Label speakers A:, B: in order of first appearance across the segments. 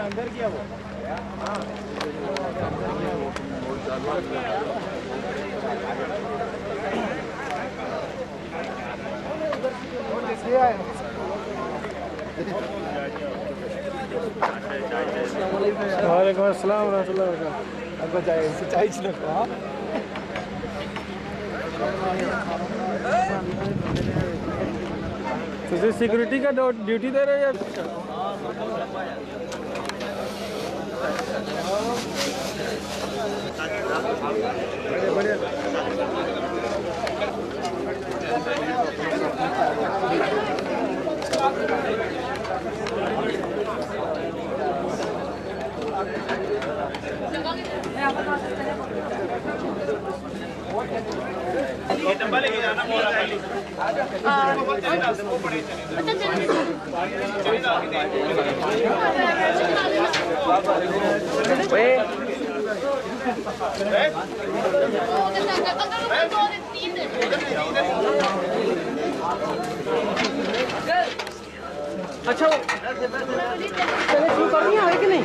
A: اندر کیا وہ وعلیکم السلام ورحمۃ اللہ وبرکاتہ. آپ کو چائے چلو. تجھے سیکورٹی کا ڈیوٹی دے رہے ہیں اچھا کرنی ہے کہ نہیں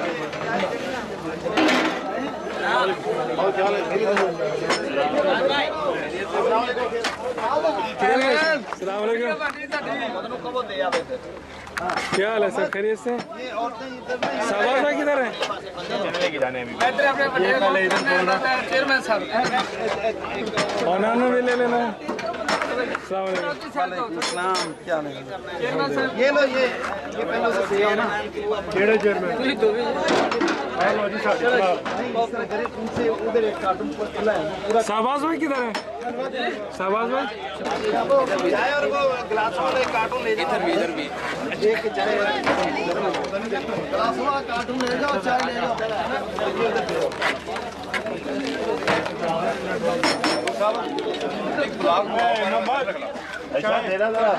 A: السلام علیکم. کیا حال ہے سر؟ خیریت سے؟ شہباز بھائی کدھر ہیں؟ انہوں بھی لے لینا. السلام علیکم. السلام. کیا حال ہے؟ یہ لو یہ پہلے سے ہے نا کیڑے چیئرمین شہباز بھائی کدھر ہیں؟ شہباز بھائی چائے اور وہ گلاس والا کارٹون لے جاؤ. ادھر بھی گلاس والا کارٹون لے جاؤ. چائے لے جاؤ. ایسا دینا ذرا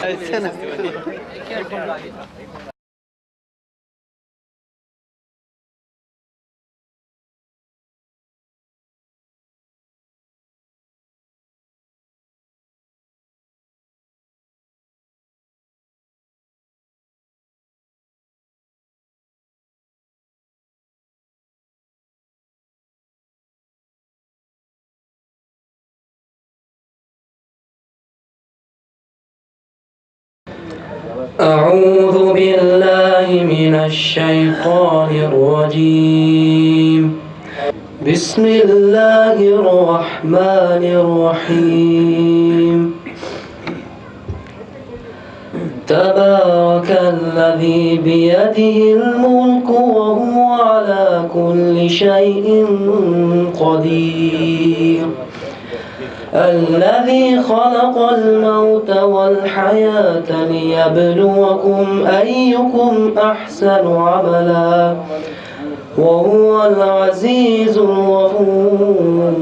A: ایسا نا
B: أعوذ بالله من الشيطان الرجيم. بسم الله الرحمن الرحيم. تبارك الذي بيده الملك وهو على كل شيء قدير. الذي خلق الموت والحياة ليبلوكم أيكم أحسن عملا وهو العزيز الغفور.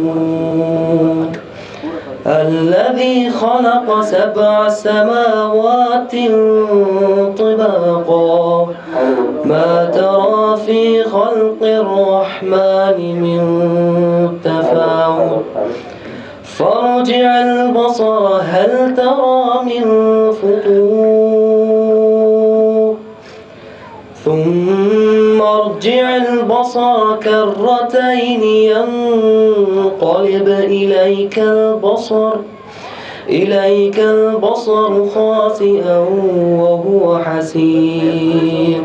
B: الذي خلق 7 سماوات طباقا ما ترى في خلق الرحمن من تفاوت فارجع البصر هل ترى من فطور ثم ارجع البصر كرتين ينقلب إليك البصر خاسئا وهو حسير.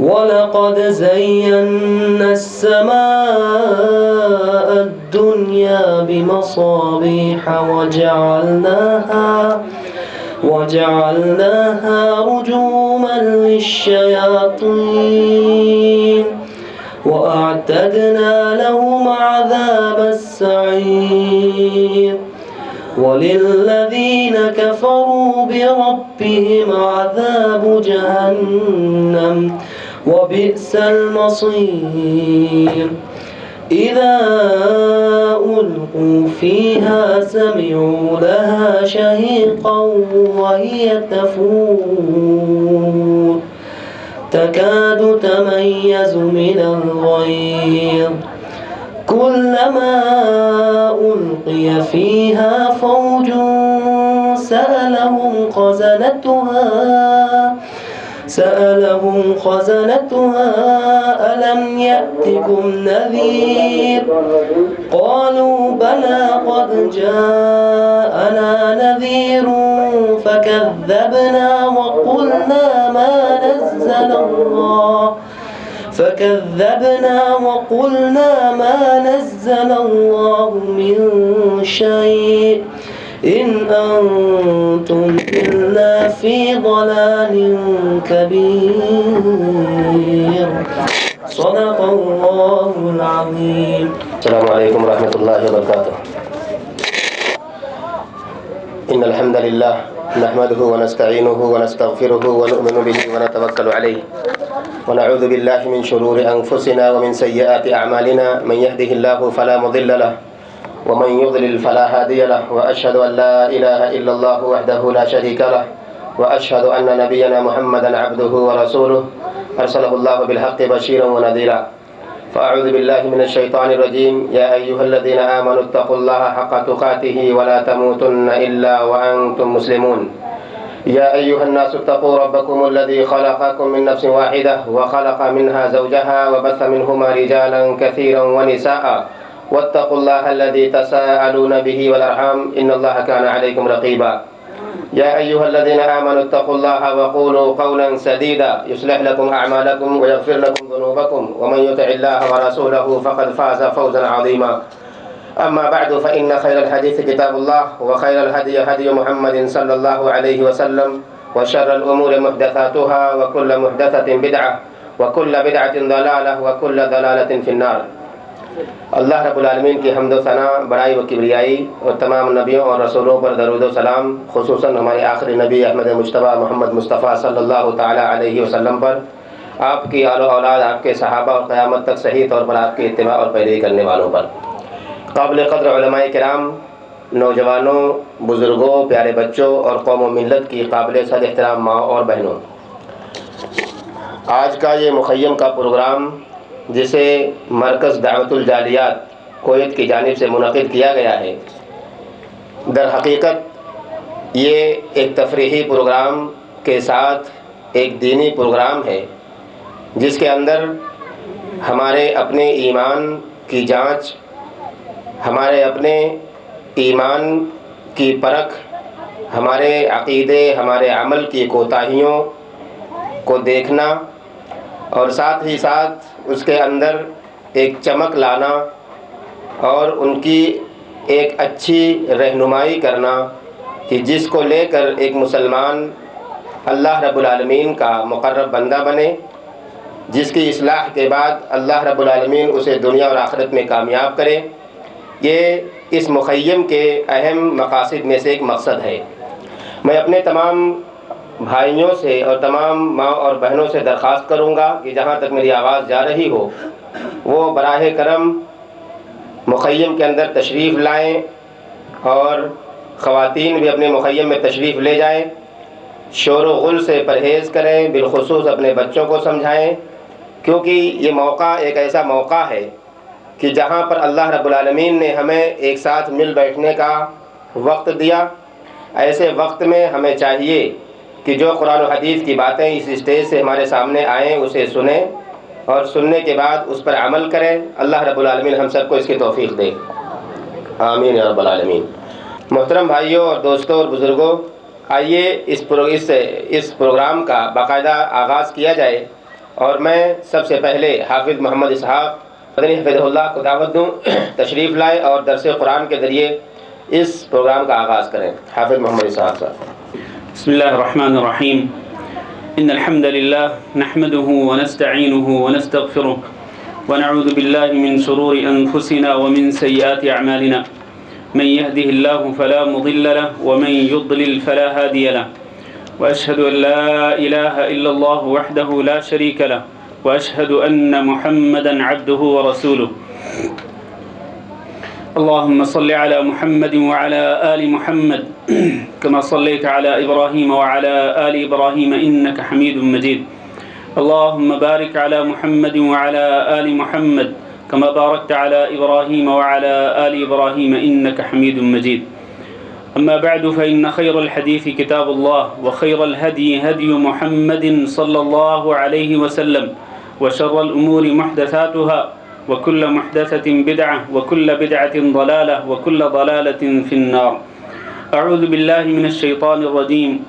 B: ولقد زينا السماء الدنيا بمصابيح وجعلناها رجوما للشياطين وأعتدنا لهم عذاب السعير. وللذين كفروا بربهم عذاب جهنم وبئس المصير. إذا ألقوا فيها سمعوا لها شهيقا وهي تفور تكاد تميز من الغيظ كلما ألقي فيها فوج سألهم خزنتها ألم يأتكم نذير قالوا بلى قد جاءنا نذير فكذبنا وقلنا ما نزل الله من شيء إن أنتم إلا في ضلال كبير صدق الله العظيم.
C: السلام عليكم ورحمة الله وبركاته. إن الحمد لله نحمده ونستعينه ونستغفره ونؤمن به ونتوكل عليه ونعوذ بالله من شرور أنفسنا ومن سيئات أعمالنا من يهده الله فلا مضل له ومن يضلل فلا هادي له وأشهد أن لا إله إلا الله وحده لا شريك له وأشهد أن نبينا محمدا عبده ورسوله أرسله الله بالحق بشيرا ونذيرا فأعوذ بالله من الشيطان الرجيم يا أيها الذين آمنوا اتقوا الله حق تقاته ولا تموتن إلا وأنتم مسلمون يا أيها الناس اتقوا ربكم الذي خلقكم من نفس واحدة وخلق منها زوجها وبث منهما رجالا كثيرا ونساء واتقوا الله الذي تساءلون به والأرحام إن الله كان عليكم رقيبا يا أيها الذين آمنوا اتقوا الله وقولوا قولا سديدا يصلح لكم أعمالكم ويغفر لكم ذنوبكم ومن يطع الله ورسوله فقد فاز فوزا عظيما أما بعد فإن خير الحديث كتاب الله وخير الهدي هدي محمد صلى الله عليه وسلم وشر الأمور محدثاتها وكل محدثة بدعة وكل بدعة ضلالة وكل ضلالة في النار. اللہ رب العالمین کی حمد و ثنا بڑائی و کبریائی اور تمام نبیوں اور رسولوں پر درود و سلام خصوصاً ہمارے آخری نبی احمد مجتبیٰ محمد مصطفیٰ صلی اللہ تعالیٰ علیہ وسلم پر، آپ کی آل و اولاد، آپ کے صحابہ اور قیامت تک صحیح طور پر آپ کی اتباع اور پیروی کرنے والوں پر. قابل قدر علماء کرام، نوجوانوں، بزرگوں، پیارے بچوں اور قوم و ملت کی قابل صد احترام ماں اور بہنوں، آج کا یہ مخیم کا پروگرام جسے مرکز دعوت الجالیات کویت کی جانب سے منعقد کیا گیا ہے، در حقیقت یہ ایک تفریحی پروگرام کے ساتھ ایک دینی پروگرام ہے جس کے اندر ہمارے اپنے ایمان کی جانچ، ہمارے اپنے ایمان کی پرکھ، ہمارے عقیدے، ہمارے عمل کی کوتاہیوں کو دیکھنا اور ساتھ ہی ساتھ اس کے اندر ایک چمک لانا اور ان کی ایک اچھی رہنمائی کرنا کہ جس کو لے کر ایک مسلمان اللہ رب العالمین کا مقرب بندہ بنے، جس کی اصلاح کے بعد اللہ رب العالمین اسے دنیا اور آخرت میں کامیاب کرے. یہ اس مخیم کے اہم مقاصد میں سے ایک مقصد ہے. میں اپنے تمام بھائیوں سے اور تمام ماں اور بہنوں سے درخواست کروں گا کہ جہاں تک میری آواز جا رہی ہو وہ براہ کرم مخیم کے اندر تشریف لائیں اور خواتین بھی اپنے مخیم میں تشریف لے جائیں. شور و غل سے پرہیز کریں، بالخصوص اپنے بچوں کو سمجھائیں، کیونکہ یہ موقع ایک ایسا موقع ہے کہ جہاں پر اللہ رب العالمین نے ہمیں ایک ساتھ مل بیٹھنے کا وقت دیا. ایسے وقت میں ہمیں چاہیے کہ جو قرآن و حدیث کی باتیں اس اسٹیج سے ہمارے سامنے آئیں اسے سنیں اور سننے کے بعد اس پر عمل کریں. اللہ رب العالمین ہم سب کو اس کی توفیق دے، آمین یا رب العالمین. محترم بھائیوں اور دوستوں اور بزرگوں، آئیے اس پروگرام کا باقاعدہ آغاز کیا جائے اور میں سب سے پہلے حافظ محمد اسحاق مدنی حفظہ اللہ کو دعوت دوں تشریف لائیں اور درس قرآن کے ذریعے اس پروگرام کا آغاز کریں. حافظ محمد اسحاق صاحب.
D: بسم الله الرحمن الرحيم. إن الحمد لله نحمده ونستعينه ونستغفره ونعوذ بالله من شرور أنفسنا ومن سيئات أعمالنا من يهده الله فلا مضل له ومن يضلل فلا هادي له وأشهد أن لا إله إلا الله وحده لا شريك له وأشهد أن محمدا عبده ورسوله. اللهم صل على محمد وعلى آل محمد كما صليت على إبراهيم وعلى آل إبراهيم إنك حميد مجيد. اللهم بارك على محمد وعلى آل محمد كما باركت على إبراهيم وعلى آل إبراهيم إنك حميد مجيد. أما بعد فإن خير الحديث كتاب الله وخير الهدي هدي محمد صلى الله عليه وسلم وشر الأمور محدثاتها وكل محدثة بدعة وكل بدعة ضلالة وكل ضلالة في النار. أعوذ بالله من الشيطان الرجيم.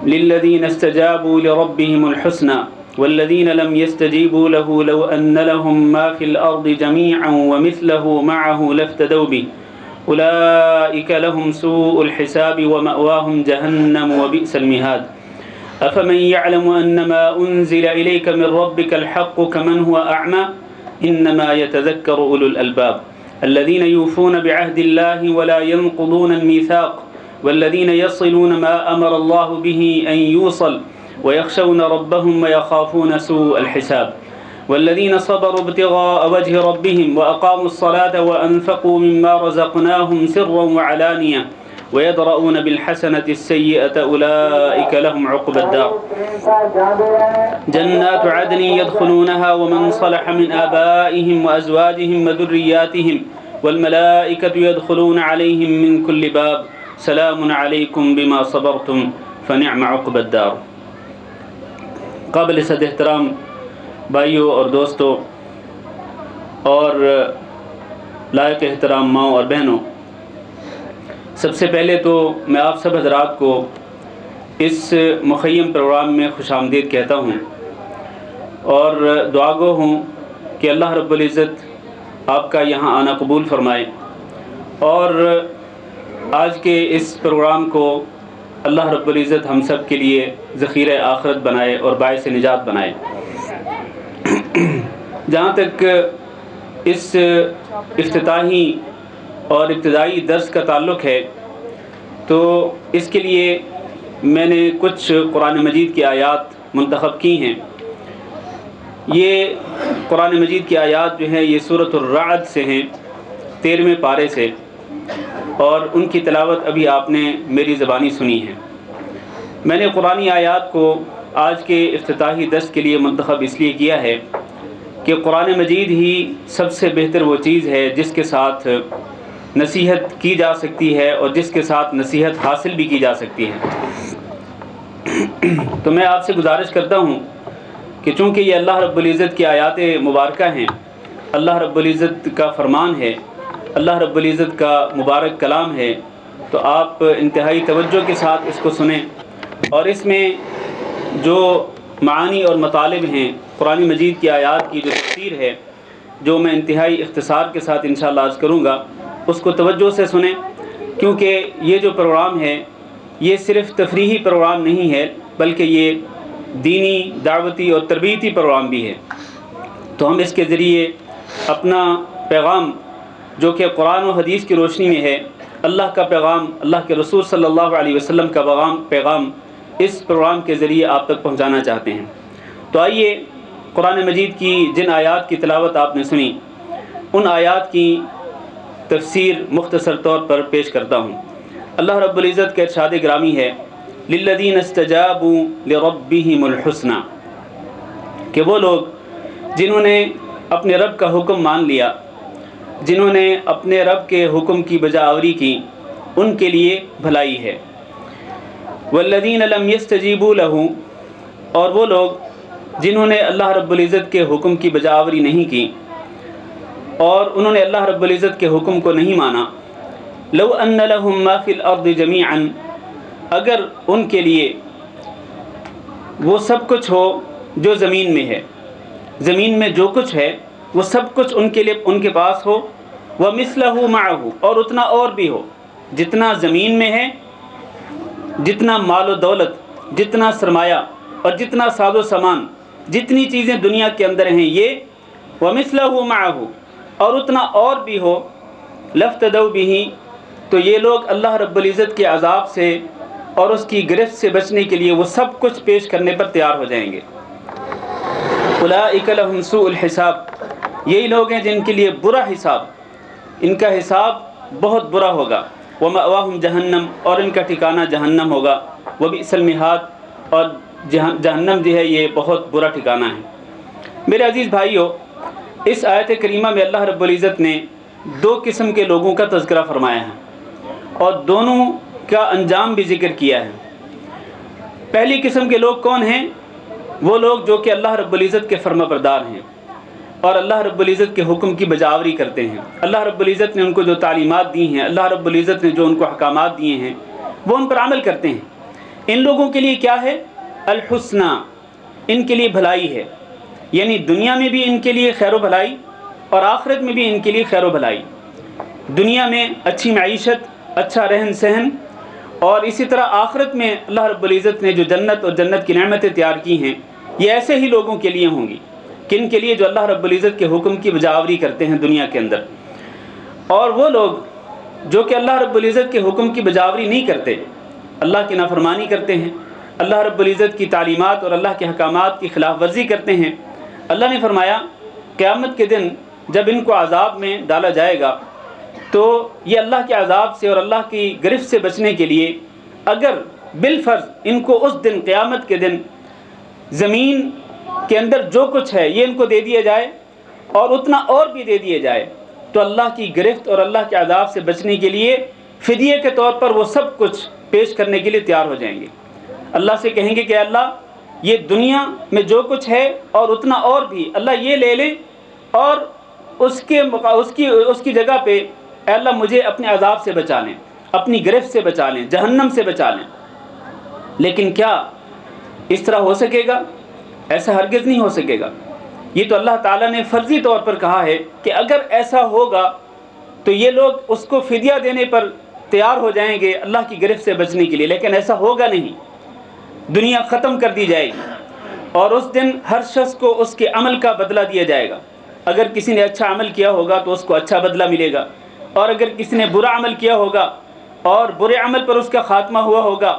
D: للذين استجابوا لربهم الحسنى والذين لم يستجيبوا له لو أن لهم ما في الأرض جميعا ومثله معه لافتدوا به أولئك لهم سوء الحساب ومأواهم جهنم وبئس المهاد. أفمن يعلم أنما أنزل إليك من ربك الحق كمن هو أعمى إنما يتذكر أولو الألباب الذين يوفون بعهد الله ولا ينقضون الميثاق والذين يصلون ما أمر الله به أن يوصل ويخشون ربهم ويخافون سوء الحساب والذين صبروا ابتغاء وجه ربهم وأقاموا الصلاة وأنفقوا مما رزقناهم سرا وعلانية ويدرؤون بالحسنة السيئة أولئك لهم عقبى الدار. جنات عدن يدخلونها ومن صلح من آبائهم وأزواجهم وذرياتهم والملائكة يدخلون عليهم من كل باب سلام عليكم بما صبرتم فنعم عقبى الدار. قابل صد احترام بھائیوں اور دوستوں اور لائق احترام ماؤں اور بہنوں، سب سے پہلے تو میں آپ سب حضرات کو اس مخیم پروگرام میں خوش آمدید کہتا ہوں اور دعا گو ہوں کہ اللہ رب العزت آپ کا یہاں آنا قبول فرمائے اور آج کے اس پروگرام کو اللہ رب العزت ہم سب کے لیے ذخیرہ آخرت بنائے اور باعث نجات بنائے۔ جہاں تک اس افتتاحی اور ابتدائی درس کا تعلق ہے تو اس کے لیے میں نے کچھ قرآن مجید کی آیات منتخب کی ہیں۔ یہ قرآن مجید کی آیات جو ہیں یہ سورۃ الرعد سے ہیں، 13ویں پارے سے، اور ان کی تلاوت ابھی آپ نے میری زبانی سنی ہے۔ میں نے قرآنی آیات کو آج کے افتتاحی درس کے لیے منتخب اس لیے کیا ہے کہ قرآن مجید ہی سب سے بہتر وہ چیز ہے جس کے ساتھ نصیحت کی جا سکتی ہے اور جس کے ساتھ نصیحت حاصل بھی کی جا سکتی ہے۔ تو میں آپ سے گزارش کرتا ہوں کہ چونکہ یہ اللہ رب العزت کی آیات مبارکہ ہیں، اللہ رب العزت کا فرمان ہے، اللہ رب العزت کا مبارک کلام ہے، تو آپ انتہائی توجہ کے ساتھ اس کو سنیں اور اس میں جو معانی اور مطالب ہیں قرآن مجید کی آیات کی جو تفسیر ہے جو میں انتہائی اختصار کے ساتھ انشاءاللہ عرض کروں گا اس کو توجہ سے سنیں، کیونکہ یہ جو پروگرام ہے یہ صرف تفریحی پروگرام نہیں ہے بلکہ یہ دینی، دعوتی اور تربیتی پروگرام بھی ہے۔ تو ہم اس کے ذریعے اپنا پیغام جو کہ قرآن و حدیث کی روشنی میں ہے، اللہ کا پیغام، اللہ کے رسول صلی اللہ علیہ وسلم کا پیغام اس پروگرام کے ذریعے آپ تک پہنچانا چاہتے ہیں۔ تو آئیے قرآن مجید کی جن آیات کی تلاوت آپ نے سنی ان آیات کی تفسیر مختصر طور پر پیش کرتا ہوں۔ اللہ رب العزت کا ارشاد گرامی ہے للذین استجابوا لربہم الحسنی، کہ وہ لوگ جنہوں نے اپنے رب کا حکم مان لیا، جنہوں نے اپنے رب کے حکم کی بجا آوری کی، ان کے لیے بھلائی ہے۔ والذین لم یستجیبوا لہ، اور وہ لوگ جنہوں نے اللہ رب العزت کے حکم کی بجا آوری نہیں کی اور انہوں نے اللہ رب العزت کے حکم کو نہیں مانا، لو ان لہم ما فی الارض جمیعا، اگر ان کے لیے وہ سب کچھ ہو جو زمین میں ہے، زمین میں جو کچھ ہے وہ سب کچھ ان کے لیے ان کے پاس ہو، ومثلہ معہ، اور اتنا اور بھی ہو، جتنا زمین میں ہے، جتنا مال و دولت، جتنا سرمایہ اور جتنا ساز و سامان، جتنی چیزیں دنیا کے اندر ہیں یہ، ومثلہ معہ، اور اتنا اور بھی ہو، لفتدوا بہ، تو یہ لوگ اللہ رب العزت کے عذاب سے اور اس کی گرفت سے بچنے کے لیے وہ سب کچھ پیش کرنے پر تیار ہو جائیں گے۔ اولئک لہم سوء الحساب، یہی لوگ ہیں جن کے لیے برا حساب، ان کا حساب بہت برا ہوگا۔ ومأواہم جہنم، اور ان کا ٹھکانہ جہنم ہوگا۔ وبئس المہاد، اور جہنم جو ہے یہ بہت برا ٹھکانہ ہے۔ میرے عزیز بھائیوں، اس آیت کریمہ میں اللہ رب العزت نے دو قسم کے لوگوں کا تذکرہ فرمایا ہے اور دونوں کا انجام بھی ذکر کیا ہے۔ پہلی قسم کے لوگ کون ہیں؟ وہ لوگ جو کہ اللہ رب العزت کے فرما بردار ہیں اور اللہ رب العزت کے حکم کی بجاوری کرتے ہیں۔ اللہ رب العزت نے ان کو جو تعلیمات دی ہیں، اللہ رب العزت نے جو ان کو احکامات دیے ہیں، وہ ان پر عمل کرتے ہیں۔ ان لوگوں کے لیے کیا ہے؟ الحسنہ، ان کے لیے بھلائی ہے، یعنی دنیا میں بھی ان کے لیے خیر و بھلائی اور آخرت میں بھی ان کے لیے خیر و بھلائی۔ دنیا میں اچھی معیشت، اچھا رہن سہن، اور اسی طرح آخرت میں اللہ رب العزت نے جو جنت اور جنت کی نعمتیں تیار کی ہیں، یہ ایسے ہی لوگوں کے لیے ہوں گی، کن کے لیے؟ جو اللہ رب العزت کے حکم کی بجاوری کرتے ہیں دنیا کے اندر۔ اور وہ لوگ جو کہ اللہ رب العزت کے حکم کی بجاوری نہیں کرتے، اللہ کی نافرمانی کرتے ہیں، اللہ رب العزت کی تعلیمات اور اللہ کے احکامات کی خلاف ورزی کرتے ہیں، اللہ نے فرمایا قیامت کے دن جب ان کو عذاب میں ڈالا جائے گا تو یہ اللہ کے عذاب سے اور اللہ کی گرفت سے بچنے کے لیے اگر بالفرض ان کو اس دن قیامت کے دن زمین کے اندر جو کچھ ہے یہ ان کو دے دیا جائے اور اتنا اور بھی دے دیا جائے تو اللہ کی گرفت اور اللہ کے عذاب سے بچنے کے لیے فدیے کے طور پر وہ سب کچھ پیش کرنے کے لیے تیار ہو جائیں گے۔ اللہ سے کہیں گے کہ اللہ یہ دنیا میں جو کچھ ہے اور اتنا اور بھی اللہ یہ لے لیں اور اس کی جگہ پہ اے اللہ مجھے اپنے عذاب سے بچا لیں، اپنی گرفت سے بچا لیں، جہنم سے بچا لیں۔ لیکن کیا اس طرح ہو سکے گا؟ ایسا ہرگز نہیں ہو سکے گا۔ یہ تو اللہ تعالیٰ نے فرضی طور پر کہا ہے کہ اگر ایسا ہوگا تو یہ لوگ اس کو فدیہ دینے پر تیار ہو جائیں گے اللہ کی گرفت سے بچنے کے لیے، لیکن ایسا ہوگا نہیں۔ دنیا ختم کر دی جائے گی اور اس دن ہر شخص کو اس کے عمل کا بدلہ دیا جائے گا۔ اگر کسی نے اچھا عمل کیا ہوگا تو اس کو اچھا بدلہ ملے گا، اور اگر کسی نے برا عمل کیا ہوگا اور برے عمل پر اس کا خاتمہ ہوا ہوگا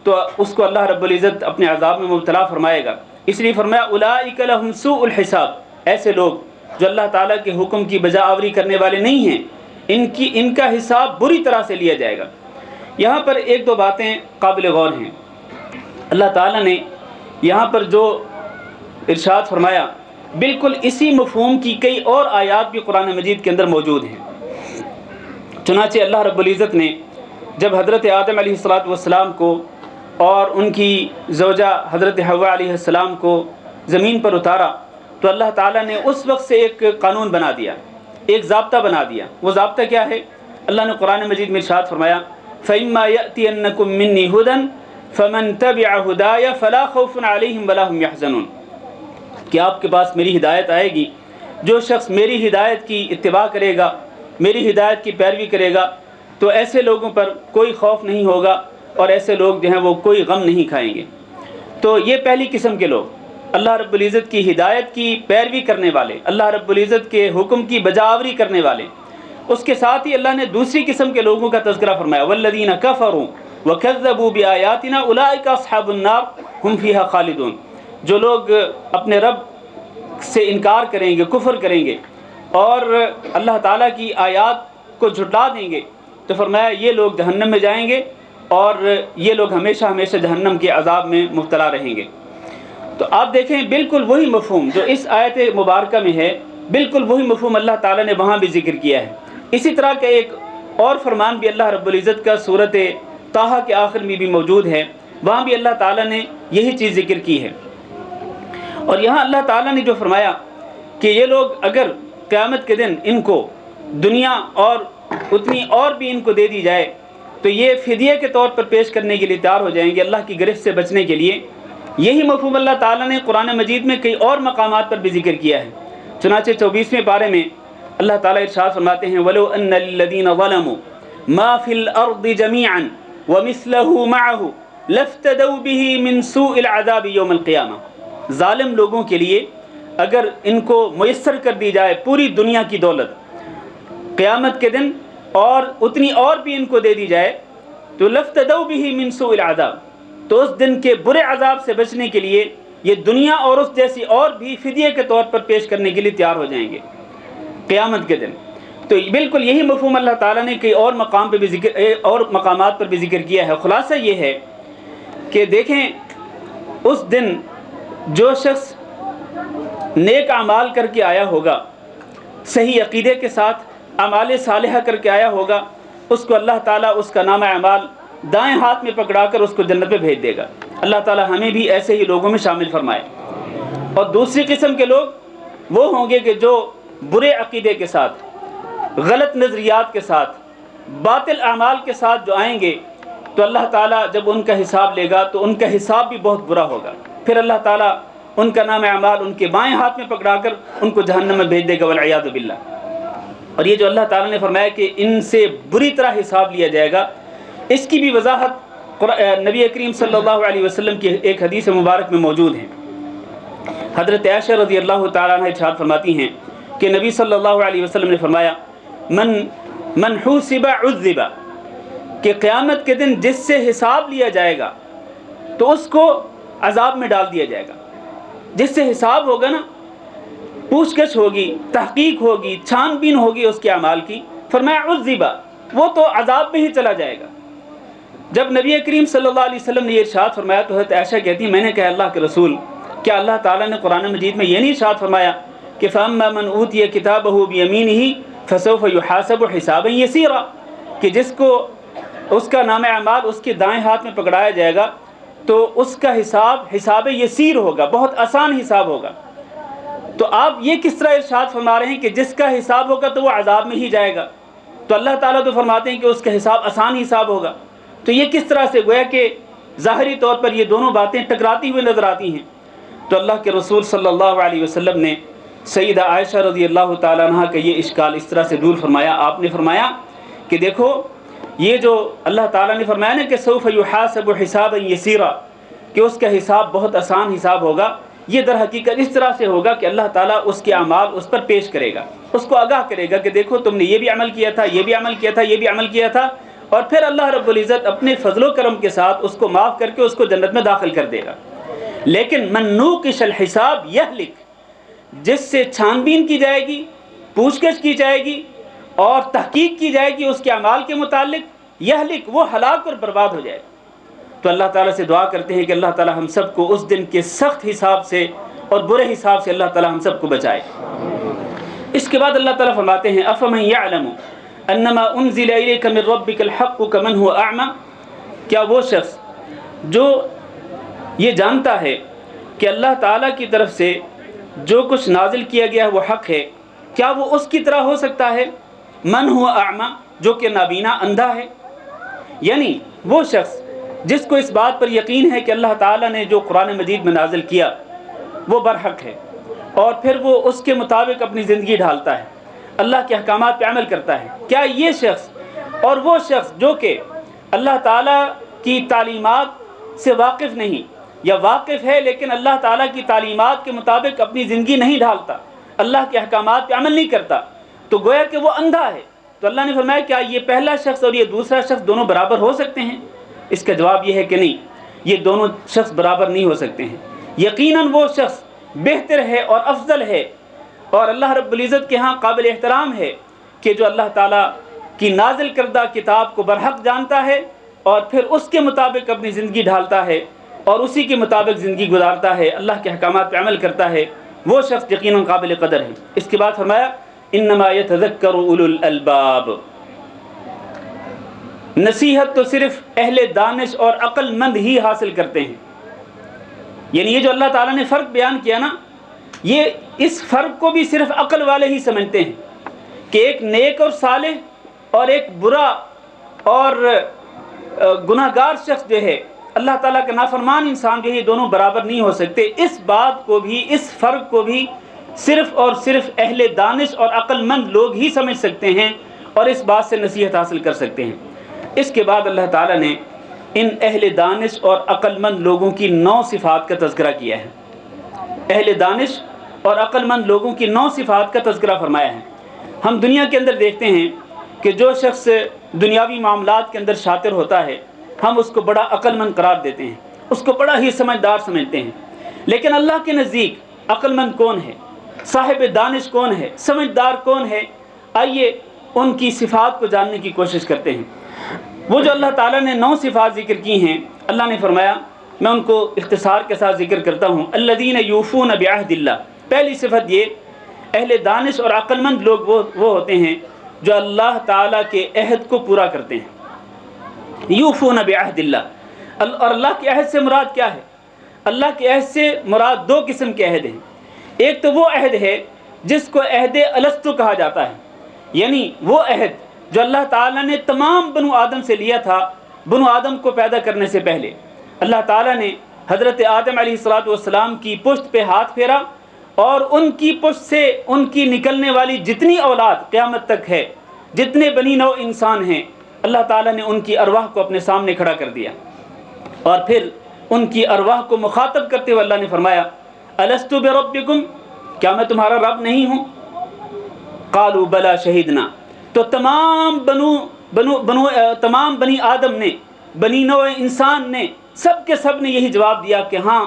D: تو اس کو اللہ رب العزت اپنے عذاب میں مبتلا فرمائے گا۔ اس لیے فرمایا اولئک لہم سوء الحساب، ایسے لوگ جو اللہ تعالیٰ کے حکم کی بجا آوری کرنے والے نہیں ہیں ان کا حساب بری طرح سے لیا جائے گا۔ یہاں پر ایک دو باتیں قابل غور ہیں۔ اللہ تعالیٰ نے یہاں پر جو ارشاد فرمایا بالکل اسی مفہوم کی کئی اور آیات بھی قرآن مجید کے اندر موجود ہیں۔ چنانچہ اللہ رب العزت نے جب حضرت آدم علیہ السلام کو اور ان کی زوجہ حضرت حوا علیہ السلام کو زمین پر اتارا تو اللہ تعالیٰ نے اس وقت سے ایک قانون بنا دیا، ایک ضابطہ بنا دیا۔ وہ ضابطہ کیا ہے؟ اللہ نے قرآن مجید میں ارشاد فرمایا فَإِمَّا يَأْتِيَنَّكُم مِّنِّي هُدًى فَمَن تَبِعَ هُدَايَ فَلَا خَوْفٌ عَلَيْهِمْ وَلَا هُمْ يَحْزَنُونَ کہ آپ کے پاس میری ہدایت آئے گی، جو شخص میری ہدایت کی اتباع کرے گا، میری ہدایت کی پیروی کرے گا تو ایسے لوگوں پر کوئی خوف نہیں ہوگا اور ایسے لوگ جو ہیں وہ کوئی غم نہیں کھائیں گے۔ تو یہ پہلی قسم کے لوگ اللہ رب العزت کی ہدایت کی پیروی کرنے والے، اللہ رب العزت کے حکم کی بجاوری کرنے والے۔ اس کے ساتھ ہی اللہ نے دوسری قسم کے لوگوں کا تذکرہ فرمایا والذین کفروا وکذبوا بآیاتنا اولئک اصحاب النار هم فیہا خالدون، جو لوگ اپنے رب سے انکار کریں گے، کفر کریں گے اور اللہ تعالیٰ کی آیات کو جھٹلا دیں گے تو فرمایا یہ لوگ جہنم میں جائیں گے اور یہ لوگ ہمیشہ ہمیشہ جہنم کے عذاب میں مبتلا رہیں گے۔ تو آپ دیکھیں بالکل وہی مفہوم جو اس آیت مبارکہ میں ہے، بالکل وہی مفہوم اللہ تعالیٰ نے وہاں بھی ذکر کیا ہے۔ اسی طرح کا ایک اور فرمان بھی اللہ رب العزت کا سورۃ طٰہٰ کے آخر میں بھی موجود ہے، وہاں بھی اللہ تعالیٰ نے یہی چیز ذکر کی ہے۔ اور یہاں اللہ تعالیٰ نے جو فرمایا کہ یہ لوگ اگر قیامت کے دن ان کو دنیا اور اتنی اور بھی ان کو دے دی جائے تو یہ فدیے کے طور پر پیش کرنے کے لیے تیار ہو جائیں گے اللہ کی گرفت سے بچنے کے لیے۔ یہی مفہوم اللہ تعالیٰ نے قرآن مجید میں کئی اور مقامات پر بھی ذکر کیا ہے۔ چنانچہ 24ویں پارے میں اللہ تعالیٰ ارشاد فرماتے ہیں وَلَوْ أَنَّ لِلَّذِينَ ظَلَمُوا مَا فِي الْأَرْضِ جَمِيعًا وَمِثْلَهُ مَعَهُ لَافْتَدَوْا بِهِ مِنْ سُوءِ الْعَذَابِ يَوْمَ الْقِيَامَةِ، ظالم لوگوں کے لیے اگر ان کو میسر کر دی جائے پوری دنیا کی دولت قیامت کے دن اور اتنی اور بھی ان کو دے دی جائے تو لَافْتَدَوْا بِهِ مِنْ سُوءِ الْعَذَابِ، تو اس دن کے برے عذاب سے بچنے کے لیے یہ دنیا اور اس جیسی اور بھی فدیے کے طور پر پیش کرنے کے لیے تیار ہو جائیں گے قیامت کے دن۔ تو بالکل یہی مفہوم اللہ تعالیٰ نے کئی اور مقام پہ بھی اور مقامات پر بھی ذکر کیا ہے۔ خلاصہ یہ ہے کہ دیکھیں اس دن جو شخص نیک اعمال کر کے آیا ہوگا صحیح عقیدے کے ساتھ اعمال صالحہ کر کے آیا ہوگا، اس کو اللہ تعالیٰ اس کا نامہ اعمال دائیں ہاتھ میں پکڑا کر اس کو جنت میں بھیج دے گا۔ اللہ تعالیٰ ہمیں بھی ایسے ہی لوگوں میں شامل فرمائے۔ اور دوسری قسم کے لوگ وہ ہوں گے کہ جو برے عقیدے کے ساتھ، غلط نظریات کے ساتھ، باطل اعمال کے ساتھ جو آئیں گے، تو اللہ تعالیٰ جب ان کا حساب لے گا تو ان کا حساب بھی بہت برا ہوگا۔ پھر اللہ تعالیٰ ان کا نام اعمال ان کے بائیں ہاتھ میں پکڑا کر ان کو جہنم میں بھیج دے گا والعیاذ باللہ۔ اور یہ جو اللہ تعالیٰ نے فرمایا کہ ان سے بری طرح حساب لیا جائے گا، اس کی بھی وضاحت نبی کریم صلی اللہ علیہ وسلم کی ایک حدیث مبارک میں موجود ہے۔ حضرت عائشہ رضی اللہ تعالیٰ عنہ ارشاد فرماتی ہیں کہ نبی صلی اللہ علیہ وسلم نے فرمایا من حوسب عذب، کہ قیامت کے دن جس سے حساب لیا جائے گا تو اس کو عذاب میں ڈال دیا جائے گا۔ جس سے حساب ہوگا نا، پوچھ گچھ ہوگی، تحقیق ہوگی، چھان بین ہوگی اس کے اعمال کی، فرمایا عذب، وہ تو عذاب میں ہی چلا جائے گا۔ جب نبی کریم صلی اللہ علیہ وسلم نے یہ ارشاد فرمایا تو حضرت عائشہ کہتی ہیں میں نے کہا اللہ کے رسول، کیا اللہ تعالیٰ نے قرآن مجید میں یہ نہیں ارشاد فرمایا کہ فَأَمَّا مَنْ أُوتِيَ كِتَابَهُ بِيَمِينِهِ فَسَوْفَ يُحَاسَبُ حِسَابًا يَسِيرًا، کہ جس کو اس کا نام اعمال اس کے دائیں ہاتھ میں پکڑایا جائے گا تو اس کا حساب یسیر ہوگا، بہت آسان حساب ہوگا۔ تو آپ یہ کس طرح ارشاد فرما رہے ہیں کہ جس کا حساب ہوگا تو وہ عذاب میں ہی جائے گا؟ تو اللہ تعالیٰ تو فرماتے ہیں کہ اس کا حساب آسان حساب ہوگا۔ تو یہ کس طرح سے گویا کہ ظاہری طور پر یہ دونوں باتیں ٹکراتی ہوئی نظر آتی ہیں۔ تو اللہ کے رسول صلی اللہ علیہ وسلم نے سیدہ عائشہ رضی اللہ تعالیٰ عنہ کا یہ اشکال اس طرح سے دور فرمایا۔ آپ نے فرمایا کہ دیکھو یہ جو اللہ تعالیٰ نے فرمایا نا کہ سوف یحاسب حسابا یسیرا، کہ اس کا حساب بہت آسان حساب ہوگا، یہ در حقیقت اس طرح سے ہوگا کہ اللہ تعالیٰ اس کے اعمال اس پر پیش کرے گا، اس کو آگاہ کرے گا کہ دیکھو تم نے یہ بھی عمل کیا تھا، یہ بھی عمل کیا تھا، یہ بھی عمل کیا تھا، اور پھر اللہ رب العزت اپنے فضل و کرم کے ساتھ اس کو معاف کر کے اس کو جنت میں داخل کر دے گا۔ لیکن من نوقش الحساب یہلک، جس سے چھان بین کی جائے گی، پوچھ گچھ کی جائے گی اور تحقیق کی جائے گی اس کے اعمال کے متعلق، یہلک، وہ ہلاک اور برباد ہو جائے گا۔ تو اللہ تعالیٰ سے دعا کرتے ہیں کہ اللہ تعالیٰ ہم سب کو اس دن کے سخت حساب سے اور برے حساب سے اللہ تعالیٰ ہم سب کو بچائے۔ اس کے بعد اللہ تعالیٰ فرماتے ہیں افمن یعلم انما انزل الیک من ربک الحق کمن هو اعمی، کیا وہ شخص جو یہ جانتا ہے کہ اللہ تعالیٰ کی طرف سے جو کچھ نازل کیا گیا ہے وہ حق ہے، کیا وہ اس کی طرح ہو سکتا ہے؟ من هو اعمی، جو کہ نابینا، اندھا ہے۔ یعنی وہ شخص جس کو اس بات پر یقین ہے کہ اللہ تعالیٰ نے جو قرآن مجید میں نازل کیا وہ برحق ہے، اور پھر وہ اس کے مطابق اپنی زندگی ڈھالتا ہے، اللہ کے احکامات پہ عمل کرتا ہے، کیا یہ شخص اور وہ شخص جو کہ اللہ تعالیٰ کی تعلیمات سے واقف نہیں، یا واقف ہے لیکن اللہ تعالیٰ کی تعلیمات کے مطابق اپنی زندگی نہیں ڈھالتا، اللہ کے احکامات پہ عمل نہیں کرتا، تو گویا کہ وہ اندھا ہے۔ تو اللہ نے فرمایا کیا یہ پہلا شخص اور یہ دوسرا شخص دونوں برابر ہو سکتے ہیں؟ اس کا جواب یہ ہے کہ نہیں، یہ دونوں شخص برابر نہیں ہو سکتے ہیں۔ یقیناً وہ شخص بہتر ہے اور افضل ہے اور اللہ رب العزت کے ہاں قابل احترام ہے کہ جو اللہ تعالیٰ کی نازل کردہ کتاب کو برحق جانتا ہے اور پھر اس کے مطابق اپنی زندگی ڈھالتا ہے اور اسی کے مطابق زندگی گزارتا ہے، اللہ کے احکامات پہ عمل کرتا ہے، وہ شخص یقیناً قابل قدر ہے۔ اس کے بعد فرمایا انما یتذکر اولو الالباب، نصیحت تو صرف اہل دانش اور عقل مند ہی حاصل کرتے ہیں۔ یعنی یہ جو اللہ تعالیٰ نے فرق بیان کیا نا، یہ اس فرق کو بھی صرف عقل والے ہی سمجھتے ہیں کہ ایک نیک اور صالح اور ایک برا اور گناہ گار شخص جو ہے، اللہ تعالیٰ کا نافرمان انسان جو ہے، یہ دونوں برابر نہیں ہو سکتے۔ اس بات کو بھی، اس فرق کو بھی صرف اور صرف اہل دانش اور عقل مند لوگ ہی سمجھ سکتے ہیں اور اس بات سے نصیحت حاصل کر سکتے ہیں۔ اس کے بعد اللہ تعالیٰ نے ان اہل دانش اور عقل مند لوگوں کی 9 صفات کا تذکرہ کیا ہے۔ اہل دانش اور عقل مند لوگوں کی 9 صفات کا تذکرہ فرمایا ہے۔ ہم دنیا کے اندر دیکھتے ہیں کہ جو شخص دنیاوی معاملات کے اندر شاطر ہوتا ہے، ہم اس کو بڑا عقل مند قرار دیتے ہیں، اس کو بڑا ہی سمجھدار سمجھتے ہیں، لیکن اللہ کے نزدیک عقل مند کون ہے، صاحب دانش کون ہے، سمجھدار کون ہے؟ آئیے ان کی صفات کو جاننے کی کوشش کرتے ہیں۔ وہ جو اللہ تعالیٰ نے 9 صفات ذکر کی ہیں، اللہ نے فرمایا، میں ان کو اختصار کے ساتھ ذکر کرتا ہوں۔ الذین یوفون بعہد اللہ، پہلی صفت یہ اہل دانش اور عقل مند لوگ وہ ہوتے ہیں جو اللہ تعالیٰ کے عہد کو پورا کرتے ہیں۔ یوفون بعہد اللہ، اور اللہ کے عہد سے مراد کیا ہے؟ اللہ کے عہد سے مراد دو قسم کے عہد ہیں۔ ایک تو وہ عہد ہے جس کو عہد الستو کہا جاتا ہے، یعنی وہ عہد جو اللہ تعالیٰ نے تمام بنو آدم سے لیا تھا بنو آدم کو پیدا کرنے سے پہلے۔ اللہ تعالیٰ نے حضرت آدم علیہ السلام کی پشت پہ ہاتھ پھیرا اور ان کی پشت سے ان کی نکلنے والی جتنی اولاد قیامت تک ہے، جتنے بنی نوع انسان ہیں، اللہ تعالیٰ نے ان کی ارواح کو اپنے سامنے کھڑا کر دیا، اور پھر ان کی ارواح کو مخاطب کرتے ہوئے اللہ نے فرمایا الست بربکم، کیا میں تمہارا رب نہیں ہوں؟ قالوا بلا شہیدنا، تو تمام بنی آدم نے، بنی نوع انسان نے، سب کے سب نے یہی جواب دیا کہ ہاں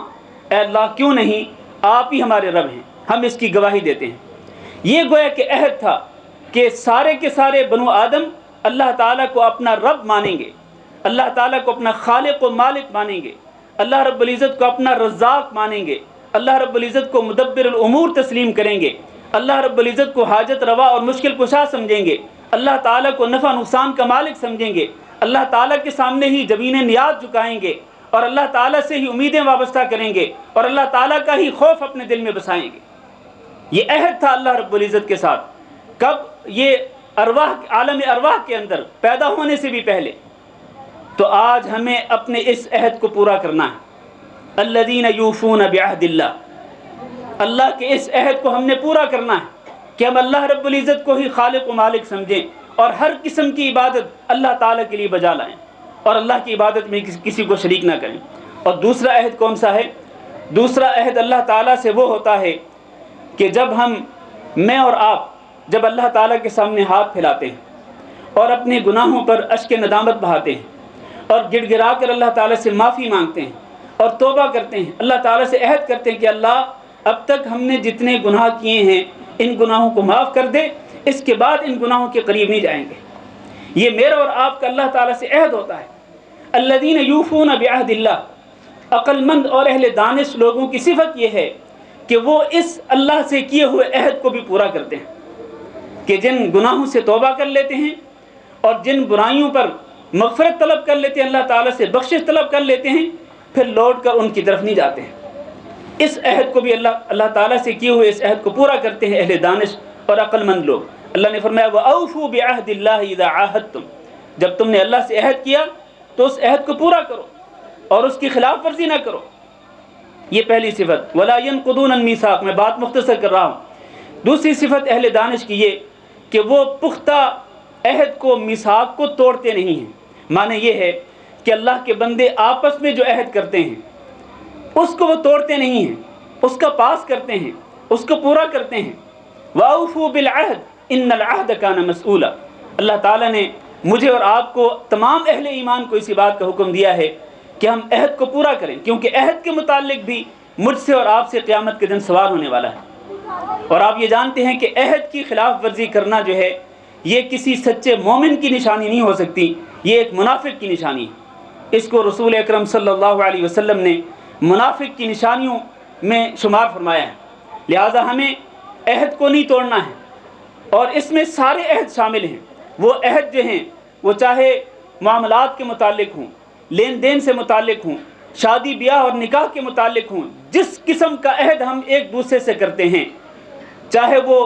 D: اے اللہ، کیوں نہیں، آپ ہی ہمارے رب ہیں، ہم اس کی گواہی دیتے ہیں۔ یہ گویا کہ عہد تھا کہ سارے کے سارے بنو آدم اللہ تعالیٰ کو اپنا رب مانیں گے، اللہ تعالیٰ کو اپنا خالق و مالک مانیں گے، اللہ رب العزت کو اپنا رزاق مانیں گے، اللہ رب العزت کو مدبر الامور تسلیم کریں گے، اللہ رب العزت کو حاجت روا اور مشکل کشا سمجھیں گے، اللہ تعالیٰ کو نفع نقصان کا مالک سمجھیں گے، اللہ تعالیٰ کے سامنے ہی جبین نیاز جھکائیں گے، اور اللہ تعالیٰ سے ہی امیدیں وابستہ کریں گے، اور اللہ تعالیٰ کا ہی خوف اپنے دل میں بسائیں گے۔ یہ عہد تھا اللہ رب العزت کے ساتھ، کب؟ یہ عالم ارواح کے اندر پیدا ہونے سے بھی پہلے۔ تو آج ہمیں اپنے اس عہد کو پورا کرنا ہے۔ الذین یوفون بعہد اللہ، اللہ کے اس عہد کو ہم نے پورا کرنا ہے کہ ہم اللہ رب العزت کو ہی خالق و مالک سمجھیں، اور ہر قسم کی عبادت اللہ تعالیٰ کے لیے بجا لائیں، اور اللہ کی عبادت میں کسی کو شریک نہ کریں۔ اور دوسرا عہد کون سا ہے؟ دوسرا عہد اللہ تعالیٰ سے وہ ہوتا ہے کہ جب میں اور آپ جب اللہ تعالیٰ کے سامنے ہاتھ پھیلاتے ہیں اور اپنے گناہوں پر اشک ندامت بہاتے ہیں اور گڑ گڑا کر اللہ تعالیٰ سے معافی مانگتے ہیں اور توبہ کرتے ہیں، اللہ تعالیٰ سے عہد کرتے ہیں کہ اللہ اب تک ہم نے جتنے گناہ کیے ہیں ان گناہوں کو معاف کر دے، اس کے بعد ان گناہوں کے قریب نہیں جائیں گے۔ یہ میرا اور آپ کا اللہ تعالیٰ سے عہد ہوتا ہے۔ الذین یوفون بعہد اللہ، عقل مند اور اہل دانش لوگوں کی صفت یہ ہے کہ وہ اس اللہ سے کیے ہوئے عہد کو بھی پورا کرتے ہیں، کہ جن گناہوں سے توبہ کر لیتے ہیں اور جن برائیوں پر مغفرت طلب کر لیتے ہیں، اللہ تعالیٰ سے بخشش طلب کر لیتے ہیں، پھر لوٹ کر ان کی طرف نہیں جاتے ہیں۔ اس عہد کو بھی اللہ تعالیٰ سے کیے ہوئے اس عہد کو پورا کرتے ہیں اہل دانش اور عقل مند لوگ۔ اللہ نے فرمایا وَأَوْفُوا بِعَهْدِ اللَّهِ إِذَا عَاهَدتُّمْ، جب تم نے اللہ سے عہد کیا تو اس عہد کو پورا کرو اور اس کی خلاف ورزی نہ کرو۔ یہ پہلی صفت۔ وَلَا يَنْقُضُونَ الْمِيثَاقَ، میں بات مختصر کر رہا ہوں۔ دوسری صفت اہل دانش کی یہ کہ وہ پختہ عہد کو، میثاق کو توڑتے نہیں ہیں۔ معنی یہ ہے کہ اللہ کے بندے آپس میں جو عہد کرتے ہیں اس کو وہ توڑتے نہیں ہیں، اس کا پاس کرتے ہیں، اس کو پورا کرتے ہیں۔ وَأَوْفُوا بِالْعَهْدِ إِنَّ الْعَهْدَ كَانَ مَسْئُولًا، اللہ تعالیٰ نے مجھے اور آپ کو، تمام اہل ایمان کو اسی بات کا حکم دیا ہے کہ ہم عہد کو پورا کریں، کیونکہ عہد کے متعلق بھی مجھ سے اور آپ سے قیامت کے دن سوال ہونے والا ہے۔ اور آپ یہ جانتے ہیں کہ عہد کی خلاف ورزی کرنا جو ہے یہ کسی سچے مومن کی نشانی نہیں ہو سکتی، یہ ایک منافق کی نشانی ہے۔ اس کو رسول اکرم صلی اللہ علیہ وسلم نے منافق کی نشانیوں میں شمار فرمایا ہے۔ لہٰذا ہمیں عہد کو نہیں توڑنا ہے، اور اس میں سارے عہد شامل ہیں۔ وہ عہد جو ہیں وہ چاہے معاملات کے متعلق ہوں، لین دین سے متعلق ہوں، شادی بیاہ اور نکاح کے متعلق ہوں، جس قسم کا عہد ہم ایک دوسرے سے کرتے ہیں، چاہے وہ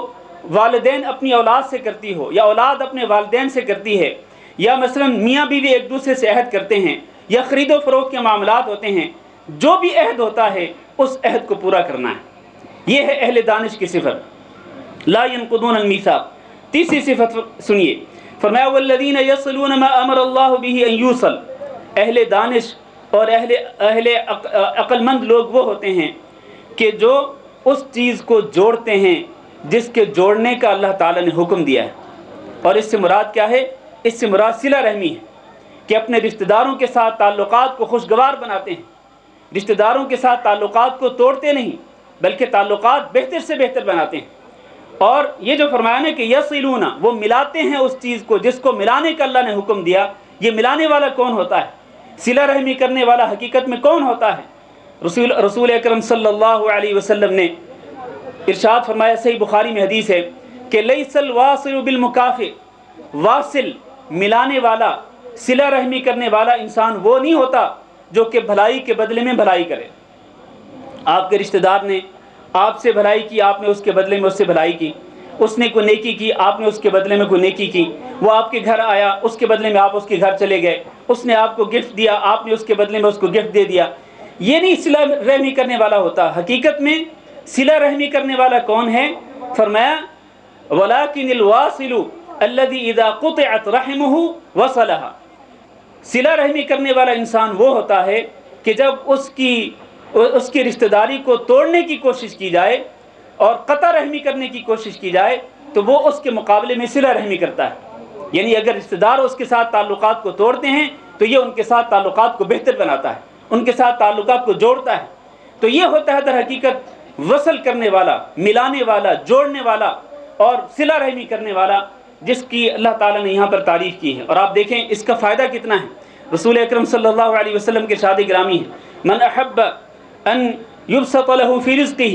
D: والدین اپنی اولاد سے کرتی ہو یا اولاد اپنے والدین سے کرتی ہے، یا مثلا میاں بیوی ایک دوسرے سے عہد کرتے ہیں، یا خرید و فروخت کے معاملات ہوتے ہیں، جو بھی عہد ہوتا ہے اس عہد کو پورا کرنا ہے۔ یہ ہے اہل دانش کی صفت، لا ينقضون المیثاق۔ تیسری صفت سنیے، فرمایا والذین یصلون ما امر اللہ به ان یوصل، اہل دانش اور اہل عقل مند لوگ وہ ہوتے ہیں کہ جو اس چیز کو جوڑتے ہیں جس کے جوڑنے کا اللہ تعالیٰ نے حکم دیا ہے۔ اور اس سے مراد کیا ہے؟ اس سے مراد صلہ رحمی ہے، کہ اپنے رشتہ داروں کے ساتھ تعلقات کو خوشگوار بناتے ہیں، رشتہ داروں کے ساتھ تعلقات کو توڑتے نہیں بلکہ تعلقات بہتر سے بہتر بناتے ہیں۔ اور یہ جو فرمایا نا کہ یصلون، وہ ملاتے ہیں اس چیز کو جس کو ملانے کا اللہ نے حکم دیا۔ یہ ملانے والا کون ہوتا ہے؟ صلہ رحمی کرنے والا حقیقت میں کون ہوتا ہے؟ رسول اکرم صلی اللہ علیہ وسلم نے ارشاد فرمایا صحیح بخاری میں حدیث ہے کہ لیسل واصل بالمکافئ، واصل ملانے والا، صلہ رحمی کرنے والا انسان وہ نہیں ہوتا جو کہ بھلائی کے بدلے میں بھلائی کرے۔ آپ کے رشتہ دار نے آپ سے بھلائی کی، آپ نے اس کے بدلے میں اس سے بھلائی کی، اس نے کوئی نیکی کی، آپ نے اس کے بدلے میں کوئی نیکی کی، وہ آپ کے گھر آیا، اس کے بدلے میں آپ اس کے گھر چلے گئے، اس نے آپ کو گفٹ دیا، آپ نے اس کے بدلے میں اس کو گفٹ دے دیا، یہ نہیں صلہ رحمی کرنے والا ہوتا۔ حقیقت میں صلہ رحمی کرنے والا کون ہے؟ فرمایا وَلَكِنِ الْوَاصِلُ الَّذِي إِذَا قُطِعَتْ رَحِمُهُ وَصَلَهَا، صلہ رحمی کرنے والا انسان وہ ہوتا ہے کہ جب اس کی رشتہ داری کو توڑنے کی کوشش کی جائے اور قطع رحمی کرنے کی کوشش کی جائے تو وہ اس کے مقابلے میں صلہ رحمی کرتا ہے۔ یعنی اگر رشتہ دار اس کے ساتھ تعلقات کو توڑتے ہیں تو یہ ان کے ساتھ تعلقات کو بہتر بناتا ہے، ان کے ساتھ تعلقات کو جوڑتا ہے۔ تو یہ ہوتا ہے در حقیقت وصل کرنے والا، ملانے والا، جوڑنے والا اور صلہ رحمی کرنے والا، جس کی اللہ تعالیٰ نے یہاں پر تعریف کی ہے۔ اور آپ دیکھیں اس کا فائدہ کتنا ہے۔ رسول اکرم صلی اللہ علیہ وسلم کے ارشاد گرامی ہے من احب ان یبسط له فی رزقہ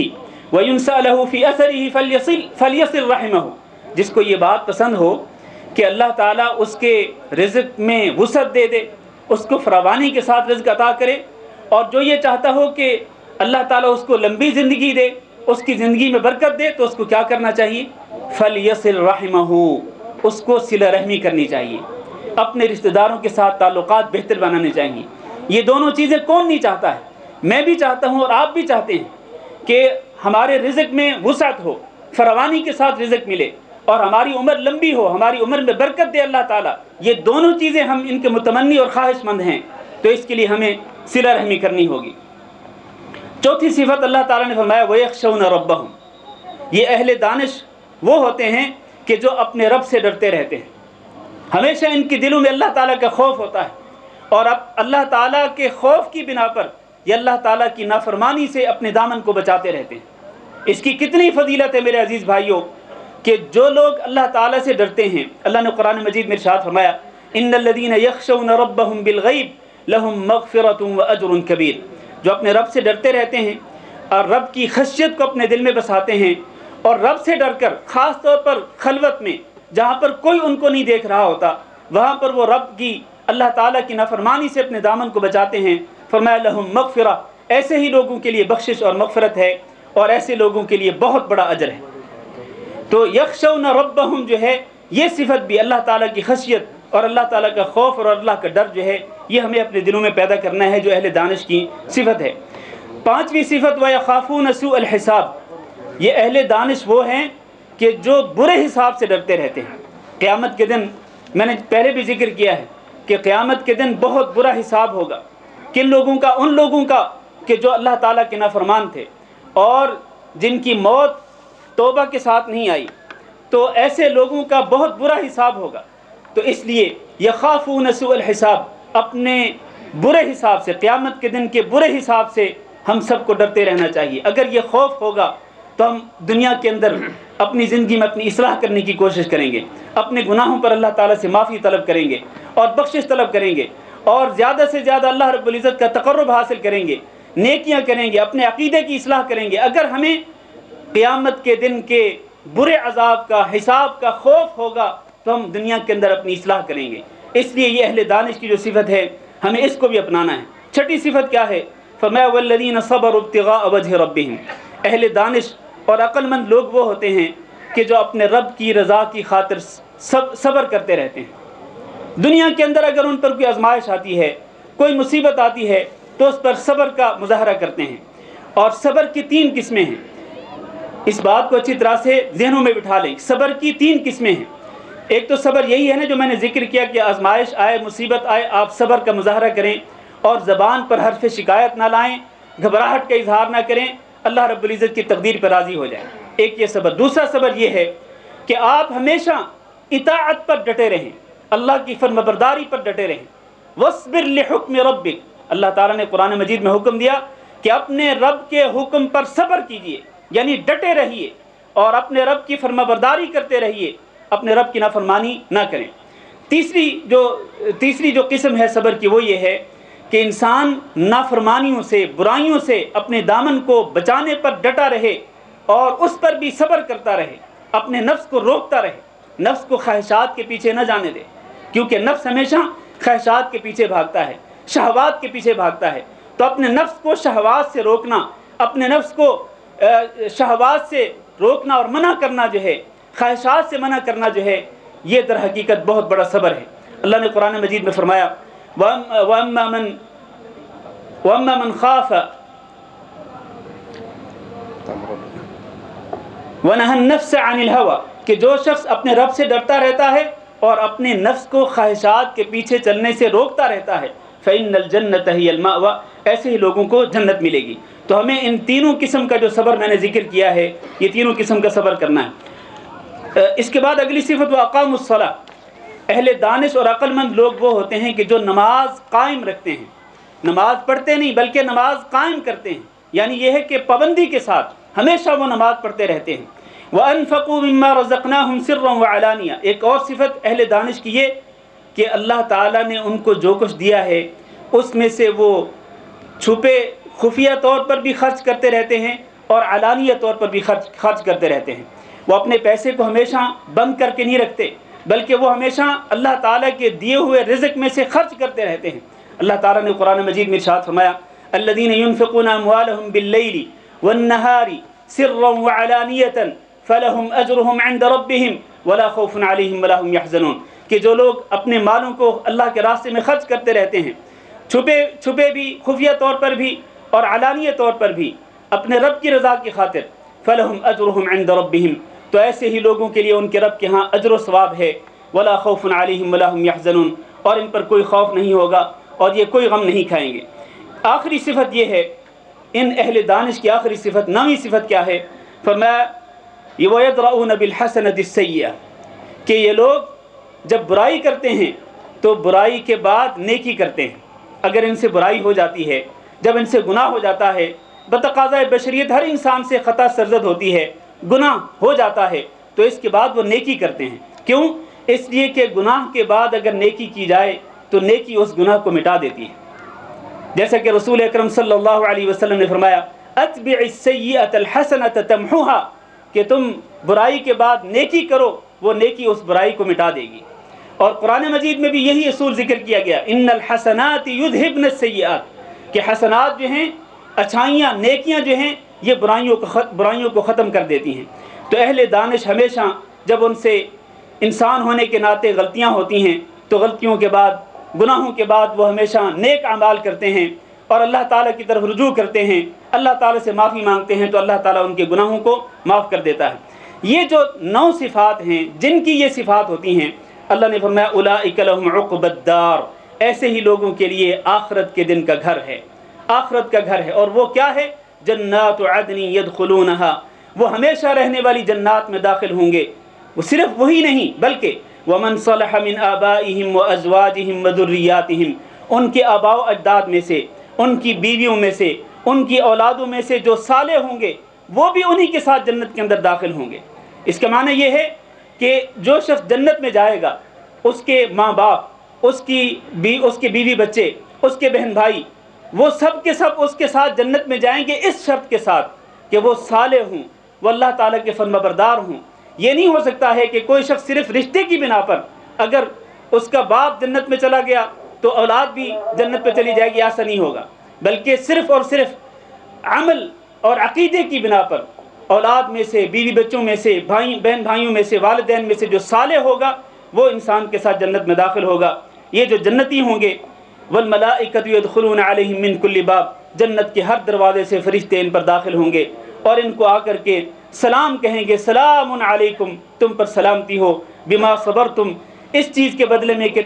D: وینسأ له فی اثرہ فلیصل رحمہ، جس کو یہ بات پسند ہو کہ اللہ تعالیٰ اس کے رزق میں وسعت دے دے، اس کو فراوانی کے ساتھ رزق عطا کرے، اور جو یہ چاہتا ہو کہ اللہ تعالیٰ اس کو لمبی زندگی دے، اس کی زندگی میں برکت دے، تو اس کو کیا کرنا چاہیے؟ فلیصل رحمہ، اس کو صلہ رحمی کرنی چاہیے، اپنے رشتہ داروں کے ساتھ تعلقات بہتر بنانے چاہیے۔ یہ دونوں چیزیں کون نہیں چاہتا ہے؟ میں بھی چاہتا ہوں اور آپ بھی چاہتے ہیں کہ ہمارے رزق میں وسعت ہو، فراوانی کے ساتھ رزق ملے، اور ہماری عمر لمبی ہو، ہماری عمر میں برکت دے اللہ تعالیٰ۔ یہ دونوں چیزیں ہم ان کے متمنی اور خواہش مند ہیں، تو اس کے لیے ہمیں صلہ رحمی کرنی ہوگی۔ چوتھی صفت اللہ تعالیٰ نے فرمایا وَيَخْشَوْنَ رَبَّهُمْ، یہ اہل دانش وہ ہوتے ہیں کہ جو اپنے رب سے ڈرتے رہتے ہیں، ہمیشہ ان کے دلوں میں اللہ تعالیٰ کا خوف ہوتا ہے، اور اب اللہ تعالیٰ کے خوف کی بنا پر یہ اللہ تعالیٰ کی نافرمانی سے اپنے دامن کو بچاتے رہتے ہیں۔ اس کی کتنی فضیلت ہے میرے عزیز بھائیوں کہ جو لوگ اللہ تعالیٰ سے ڈرتے ہیں، اللہ نے قرآن مجید میں ارشاد فرمایا ان الذین یخشون ربهم بالغیب لهم مغفرۃ واجر کبیر، جو اپنے رب سے ڈرتے رہتے ہیں اور رب کی خشیت کو اپنے دل میں بساتے ہیں، اور رب سے ڈر کر خاص طور پر خلوت میں جہاں پر کوئی ان کو نہیں دیکھ رہا ہوتا، وہاں پر وہ رب کی، اللہ تعالیٰ کی نافرمانی سے اپنے دامن کو بچاتے ہیں۔ فرمایا لہم مغفرہ، ایسے ہی لوگوں کے لیے بخشش اور مغفرت ہے، اور ایسے لوگوں کے لیے بہت بڑا اجر ہے۔ تو یخشون ربہم جو ہے، یہ صفت بھی اللہ تعالیٰ کی خشیت اور اللہ تعالیٰ کا خوف اور اللہ کا ڈر جو ہے، یہ ہمیں اپنے دلوں میں پیدا کرنا ہے، جو اہل دانش کی صفت ہے۔ پانچویں صفت وَيَخَافُونَ سُوءَ الْحِسَابِ، یہ اہل دانش وہ ہیں کہ جو برے حساب سے ڈرتے رہتے ہیں۔ قیامت کے دن میں نے پہلے بھی ذکر کیا ہے کہ قیامت کے دن بہت برا حساب ہوگا۔ کن لوگوں کا؟ ان لوگوں کا کہ جو اللہ تعالیٰ کے نافرمان تھے اور جن کی موت توبہ کے ساتھ نہیں آئی، تو ایسے لوگوں کا بہت برا حساب ہوگا۔ تو اس لیے یخافون سوء الحساب، اپنے برے حساب سے، قیامت کے دن کے برے حساب سے ہم سب کو ڈرتے رہنا چاہیے۔ اگر یہ خوف ہوگا تو ہم دنیا کے اندر اپنی زندگی میں اپنی اصلاح کرنے کی کوشش کریں گے، اپنے گناہوں پر اللہ تعالیٰ سے معافی طلب کریں گے اور بخشش طلب کریں گے، اور زیادہ سے زیادہ اللہ رب العزت کا تقرب حاصل کریں گے، نیکیاں کریں گے، اپنے عقیدے کی اصلاح کریں گے۔ اگر ہمیں قیامت کے دن کے برے عذاب کا، حساب کا خوف ہوگا تو ہم دنیا کے اندر اپنی اصلاح کریں گے۔ اس لیے یہ اہل دانش کی جو صفت ہے ہمیں اس کو بھی اپنانا ہے۔ چھٹی صفت کیا ہے؟ فرمایا والذین صبروا ابتغاء وجہ ربہم، اہل دانش اور عقل مند لوگ وہ ہوتے ہیں کہ جو اپنے رب کی رضا کی خاطر صبر کرتے رہتے ہیں۔ دنیا کے اندر اگر ان پر کوئی آزمائش آتی ہے، کوئی مصیبت آتی ہے، تو اس پر صبر کا مظاہرہ کرتے ہیں۔ اور صبر کی 3 قسمیں ہیں، اس بات کو اچھی طرح سے ذہنوں میں بٹھا لیں۔ صبر کی 3 قسمیں ہیں۔ ایک تو صبر یہی ہے نا جو میں نے ذکر کیا کہ آزمائش آئے، مصیبت آئے، آپ صبر کا مظاہرہ کریں اور زبان پر حرف شکایت نہ لائیں، گھبراہٹ کا اظہار نہ کریں، اللہ رب العزت کی تقدیر پر راضی ہو جائیں۔ ایک یہ صبر۔ دوسرا صبر یہ ہے کہ آپ ہمیشہ اطاعت پر ڈٹے رہیں، اللہ کی فرمانبرداری پر ڈٹے رہیں۔ وَاصْبِرْ لِحُكْمِ رَبِّكَ، اللہ تعالیٰ نے قرآن مجید میں حکم دیا کہ اپنے رب کے حکم پر صبر کیجئے، یعنی ڈٹے رہیے اور اپنے رب کی فرمانبرداری کرتے رہیے، اپنے رب کی نافرمانی نہ کریں۔ تیسری جو قسم ہے صبر کی وہ یہ ہے کہ انسان نافرمانیوں سے، برائیوں سے اپنے دامن کو بچانے پر ڈٹا رہے اور اس پر بھی صبر کرتا رہے، اپنے نفس کو روکتا رہے، نفس کو خواہشات کے پیچھے نہ جانے دے، کیونکہ نفس ہمیشہ خواہشات کے پیچھے بھاگتا ہے، شہوات کے پیچھے بھاگتا ہے۔ تو اپنے نفس کو شہوات سے روکنا، اپنے نفس کو شہوات سے روکنا اور منع کرنا جو ہے، خواہشات سے منع کرنا جو ہے، یہ در حقیقت بہت بڑا صبر ہے۔ اللہ نے قرآن مجید میں فرمایا وَأَمَّا مَنْ خَافَ وَنَهَى النَّفْسَ عَنِ الْهَوَىٰ کہ جو شخص اپنے رب سے ڈرتا رہتا ہے اور اپنے نفس کو خواہشات کے پیچھے چلنے سے روکتا رہتا ہے، فَإِنَّ الْجَنَّةَ هِيَ الْمَأْوَىٰ ایسے ہی لوگوں کو جنت ملے گی۔ تو ہمیں ان تینوں قسم کا جو صبر میں نے ذکر کیا ہے، یہ تینوں قسم کا صبر کرنا ہے۔ اس کے بعد اگلی صفت وَأَقَامُوا الصَّلَاةَ، اہل دانش اور عقل مند لوگ وہ ہوتے ہیں کہ جو نماز قائم رکھتے ہیں، نماز پڑھتے نہیں بلکہ نماز قائم کرتے ہیں، یعنی یہ ہے کہ پابندی کے ساتھ ہمیشہ وہ نماز پڑھتے رہتے ہیں۔ وَأَنفَقُوا مِمَّا رَزَقْنَاهُمْ سِرًّا وَعَلَانِيَةً، ایک اور صفت اہل دانش کی یہ کہ اللہ تعالیٰ نے ان کو جو کچھ دیا ہے اس میں سے وہ چھپے خفیہ طور پر بھی خرچ کرتے رہتے ہیں اور علانیہ طور پر بھی خرچ کرتے رہتے ہیں۔ وہ اپنے پیسے کو ہمیشہ بند کر کے نہیں رکھتے بلکہ وہ ہمیشہ اللہ تعالیٰ کے دیے ہوئے رزق میں سے خرچ کرتے رہتے ہیں۔ اللہ تعالیٰ نے قرآن مجید میں ارشاد فرمایا الذین ينفقون اموالهم باللیل والنہار سرا وعلانیۃ فلہم اجرہم عند ربہم ولا خوف علیہم ولا هم یحزنون، کہ جو لوگ اپنے مالوں کو اللہ کے راستے میں خرچ کرتے رہتے ہیں، چھپے بھی، خفیہ طور پر بھی اور علانیہ طور پر بھی، اپنے رب کی رضا کی خاطر، فلہم اجرہم عند ربہم، تو ایسے ہی لوگوں کے لیے ان کے رب کے ہاں اجر و ثواب ہے، ولا خوف علیہم ولا هم یحزنون، اور ان پر کوئی خوف نہیں ہوگا اور یہ کوئی غم نہیں کھائیں گے۔ آخری صفت یہ ہے، ان اہل دانش کی آخری صفت، 9ویں صفت کیا ہے؟ فرمایا وَيَدْرَؤُونَ بِالْحَسَنَةِ السَّيِّئَةِ کہ یہ لوگ جب برائی کرتے ہیں تو برائی کے بعد نیکی کرتے ہیں۔ اگر ان سے برائی ہو جاتی ہے، جب ان سے گناہ ہو جاتا ہے، بتقاضۂ بشریت ہر انسان سے خطا سرزد ہوتی ہے، گناہ ہو جاتا ہے، تو اس کے بعد وہ نیکی کرتے ہیں۔ کیوں؟ اس لیے کہ گناہ کے بعد اگر نیکی کی جائے تو نیکی اس گناہ کو مٹا دیتی ہے۔ جیسا کہ رسول اکرم صلی اللہ علیہ وسلم نے فرمایا اتبع السیئۃ الحسنۃ تمحوها کہ تم برائی کے بعد نیکی کرو، وہ نیکی اس برائی کو مٹا دے گی۔ اور قرآن مجید میں بھی یہی اصول ذکر کیا گیا ان الحسنات یذھبن السیئات کہ حسنات جو ہیں، اچھائیاں، نیکیاں جو ہیں، یہ برائیوں کو ختم کر دیتی ہیں۔ تو اہل دانش ہمیشہ جب ان سے انسان ہونے کے ناطے غلطیاں ہوتی ہیں تو غلطیوں کے بعد، گناہوں کے بعد وہ ہمیشہ نیک اعمال کرتے ہیں اور اللہ تعالیٰ کی طرف رجوع کرتے ہیں، اللہ تعالیٰ سے معافی مانگتے ہیں تو اللہ تعالیٰ ان کے گناہوں کو معاف کر دیتا ہے۔ یہ جو 9 صفات ہیں، جن کی یہ صفات ہوتی ہیں، اللہ نے فرمایا اولئک لہم عقبی الدار ایسے ہی لوگوں کے لیے آخرت کے دن کا گھر ہے، آخرت کا گھر ہے۔ اور وہ کیا ہے؟ جنات عدن یدخلونہا، وہ ہمیشہ رہنے والی جنات میں داخل ہوں گے۔ وہ صرف وہی نہیں بلکہ ومن صلح من آبائہم وازواجہم وذریاتہم، ان کے آباء و اجداد میں سے، ان کی بیویوں میں سے، ان کی اولادوں میں سے جو صالح ہوں گے وہ بھی انہی کے ساتھ جنت کے اندر داخل ہوں گے۔ اس کا معنی یہ ہے کہ جو شخص جنت میں جائے گا، اس کے ماں باپ، اس کی بیوی بچے، اس کے بہن بھائی، وہ سب کے سب اس کے ساتھ جنت میں جائیں گے، اس شرط کے ساتھ کہ وہ صالح ہوں، وہ اللہ تعالیٰ کے فرما بردار ہوں۔ یہ نہیں ہو سکتا ہے کہ کوئی شخص صرف رشتے کی بنا پر اگر اس کا باپ جنت میں چلا گیا تو اولاد بھی جنت پہ چلی جائے گی، ایسا نہیں ہوگا، بلکہ صرف اور صرف عمل اور عقیدے کی بنا پر اولاد میں سے، بیوی بچوں میں سے، بہن بھائیوں میں سے، والدین میں سے جو صالح ہوگا وہ انسان کے ساتھ جنت میں داخل ہوگا۔ یہ جو جنتی ہوں گے والملائکۃ یدخلون علیہم من کل باب، جنت کے ہر دروازے سے فرشتے ان پر داخل ہوں گے اور ان کو آ کر کے سلام کہیں گے، سلام علیکم، تم پر سلامتی ہو، بما صبرتم، اس چیز کے بدلے میں کہ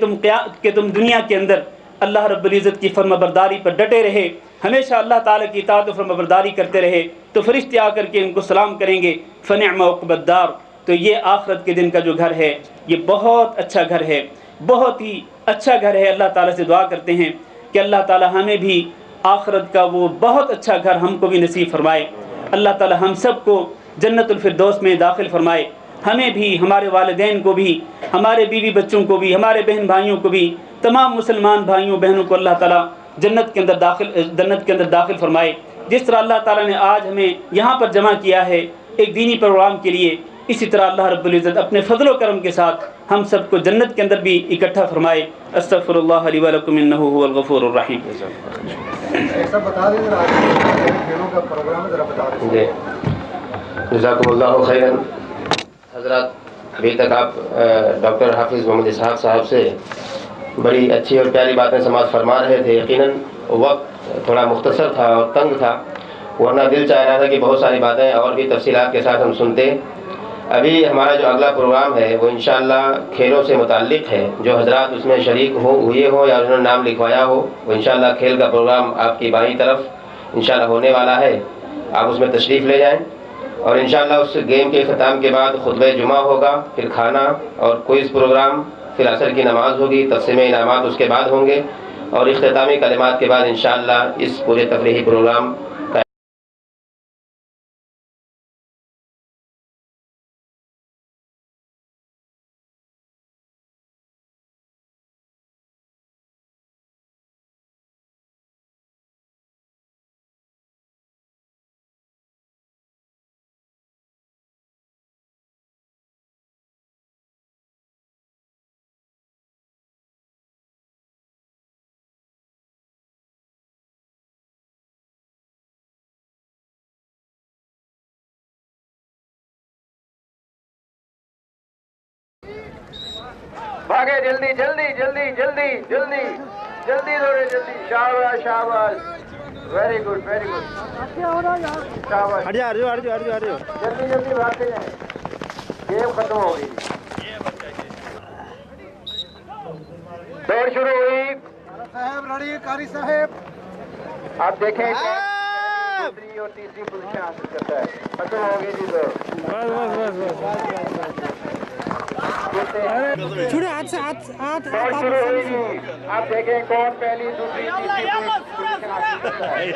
D: تم دنیا کے اندر اللہ رب العزت کی فرما برداری پر ڈٹے رہے، ہمیشہ اللہ تعالیٰ کی اطاعت و فرما برداری کرتے رہے، تو فرشتے آ کر کے ان کو سلام کریں گے، فنعم عقبی الدار۔ تو یہ آخرت کے دن کا جو گھر ہے یہ بہت اچھا گھر ہے، بہت ہی اچھا گھر ہے۔ اللہ تعالیٰ سے دعا کرتے ہیں کہ اللہ تعالیٰ ہمیں بھی آخرت کا وہ بہت اچھا گھر ہم کو بھی نصیب فرمائے۔ اللہ تعالیٰ ہم سب کو جنت الفردوس میں داخل فرمائے، ہمیں بھی، ہمارے والدین کو بھی، ہمارے بیوی بچوں کو بھی، ہمارے بہن بھائیوں کو بھی، تمام مسلمان بھائیوں بہنوں کو اللہ تعالیٰ جنت کے اندر داخل فرمائے۔ جس طرح اللہ تعالیٰ نے آج ہمیں یہاں پر جمع کیا ہے، ایک دینی پروگرام کے لیے اسی طرح اللہ رب العزت اپنے فضل و کرم کے ساتھ ہم سب کو جنت کے اندر بھی اکٹھا فرمائے. استغفر اللہ لی ولکم انہ هو الغفور الرحیم.
A: ایسا بتا دیں ذرا کھیلوں کا پروگرام ذرا بتا دیں.
C: جی جزاکم اللہ خیرا. حضرات ابھی تک آپ ڈاکٹر حافظ محمد اسحاق صاحب سے بڑی اچھی اور پیاری باتیں سماعت فرما رہے تھے. یقیناً وقت تھوڑا مختصر تھا اور تنگ تھا، ورنہ دل چاہ رہا تھا کہ بہت ساری باتیں اور بھی تفصیلات کے ساتھ ہم سنتے. ابھی ہمارا جو اگلا پروگرام ہے وہ انشاءاللہ کھیلوں سے متعلق ہے. جو حضرات اس میں شریک ہوئے ہوں یا انہوں نے نام لکھوایا ہو، وہ انشاءاللہ کھیل کا پروگرام آپ کی بائیں طرف انشاءاللہ ہونے والا ہے. آپ اس میں تشریف لے جائیں، اور انشاءاللہ اس گیم کے اختتام کے بعد خطبہ جمعہ ہوگا، پھر کھانا اور کوئز پروگرام، پھر عصر کی نماز ہوگی، تقسیم انعامات اس کے بعد ہوں گے، اور اختتامی کلمات کے بعد انشاءاللہ اس پورے تفریحی پروگرام کا
A: بھاگے جلدی جلدی جلدی جلدی جلدی جلدی دوڑے جلدی. شاباش شاباش. Very good very good. شاباش. جلدی جلدی بھاگتے جائیں. گیم ختم ہو گئی. دوڑ شروع ہوئی. صاحب لڑی قاری صاحب. آپ دیکھیں دوسری اور تیسری پوزیشن حاصل کرتا ہے. ختم ہو گئی جی.
E: چھوڑے ہاتھ سے ہاتھ
A: دوڑ شروع ہوئی جی. آپ دیکھیں کون پہلی دوسری تیسری پوزیشن حاصل کرتا ہے.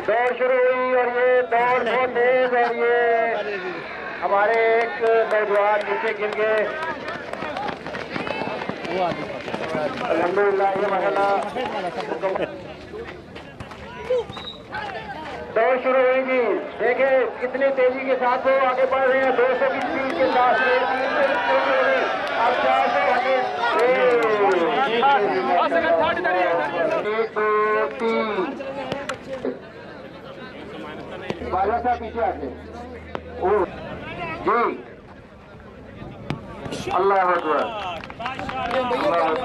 A: دوڑ شروع ہوئی اور یہ دوڑ بہت تیز، اور یہ ہمارے ایک نوجوان نیچے گر گئے. الحمدللہ یہ مرحلہ. دوڑ شروع ہوئی جی. دیکھیں کتنی تیزی کے ساتھ وہ آگے بڑھ رہے ہیں. 200 کی اسپیڈ کے ساتھ. اب 400 بالا صاحب پیچھے آتے جی. اللہ اکبر.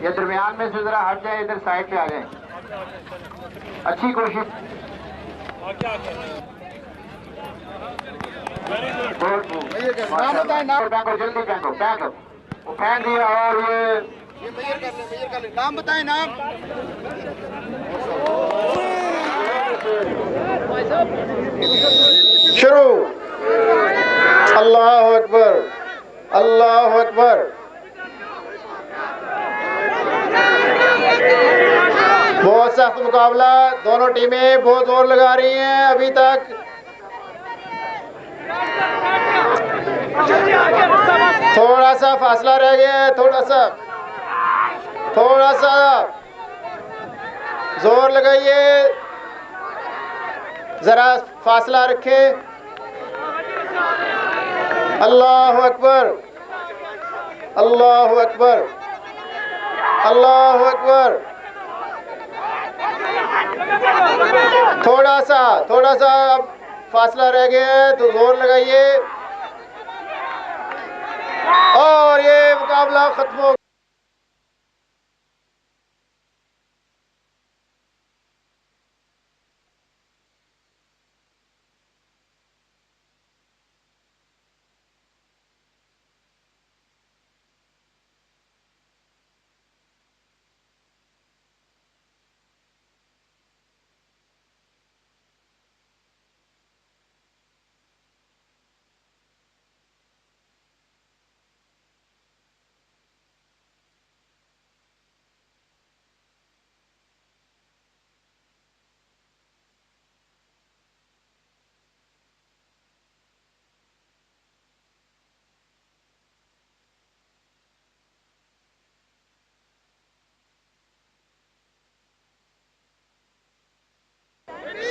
A: یہ درمیان میں سے ذرا ہٹ جائے، ادھر سائڈ پہ آ جائیں. اچھی کوشش. جلدی پھینکو پھینکو. وہ پھینک دیا. اور یہ نام بتائیں. نام شروع. اللہ اکبر اللہ اکبر. بہت سخت مقابلہ. دونوں ٹیمیں بہت زور لگا رہی ہیں ابھی تک. تھوڑا سا فاصلہ رہ گیا ہے. تھوڑا سا زور لگائیے. ذرا فاصلہ رکھیں. اللہ اکبر اللہ اکبر اللہ اکبر. تھوڑا سا اب فاصلہ رہ گیا ہے تو زور لگائیے. اور یہ مقابلہ ختم ہو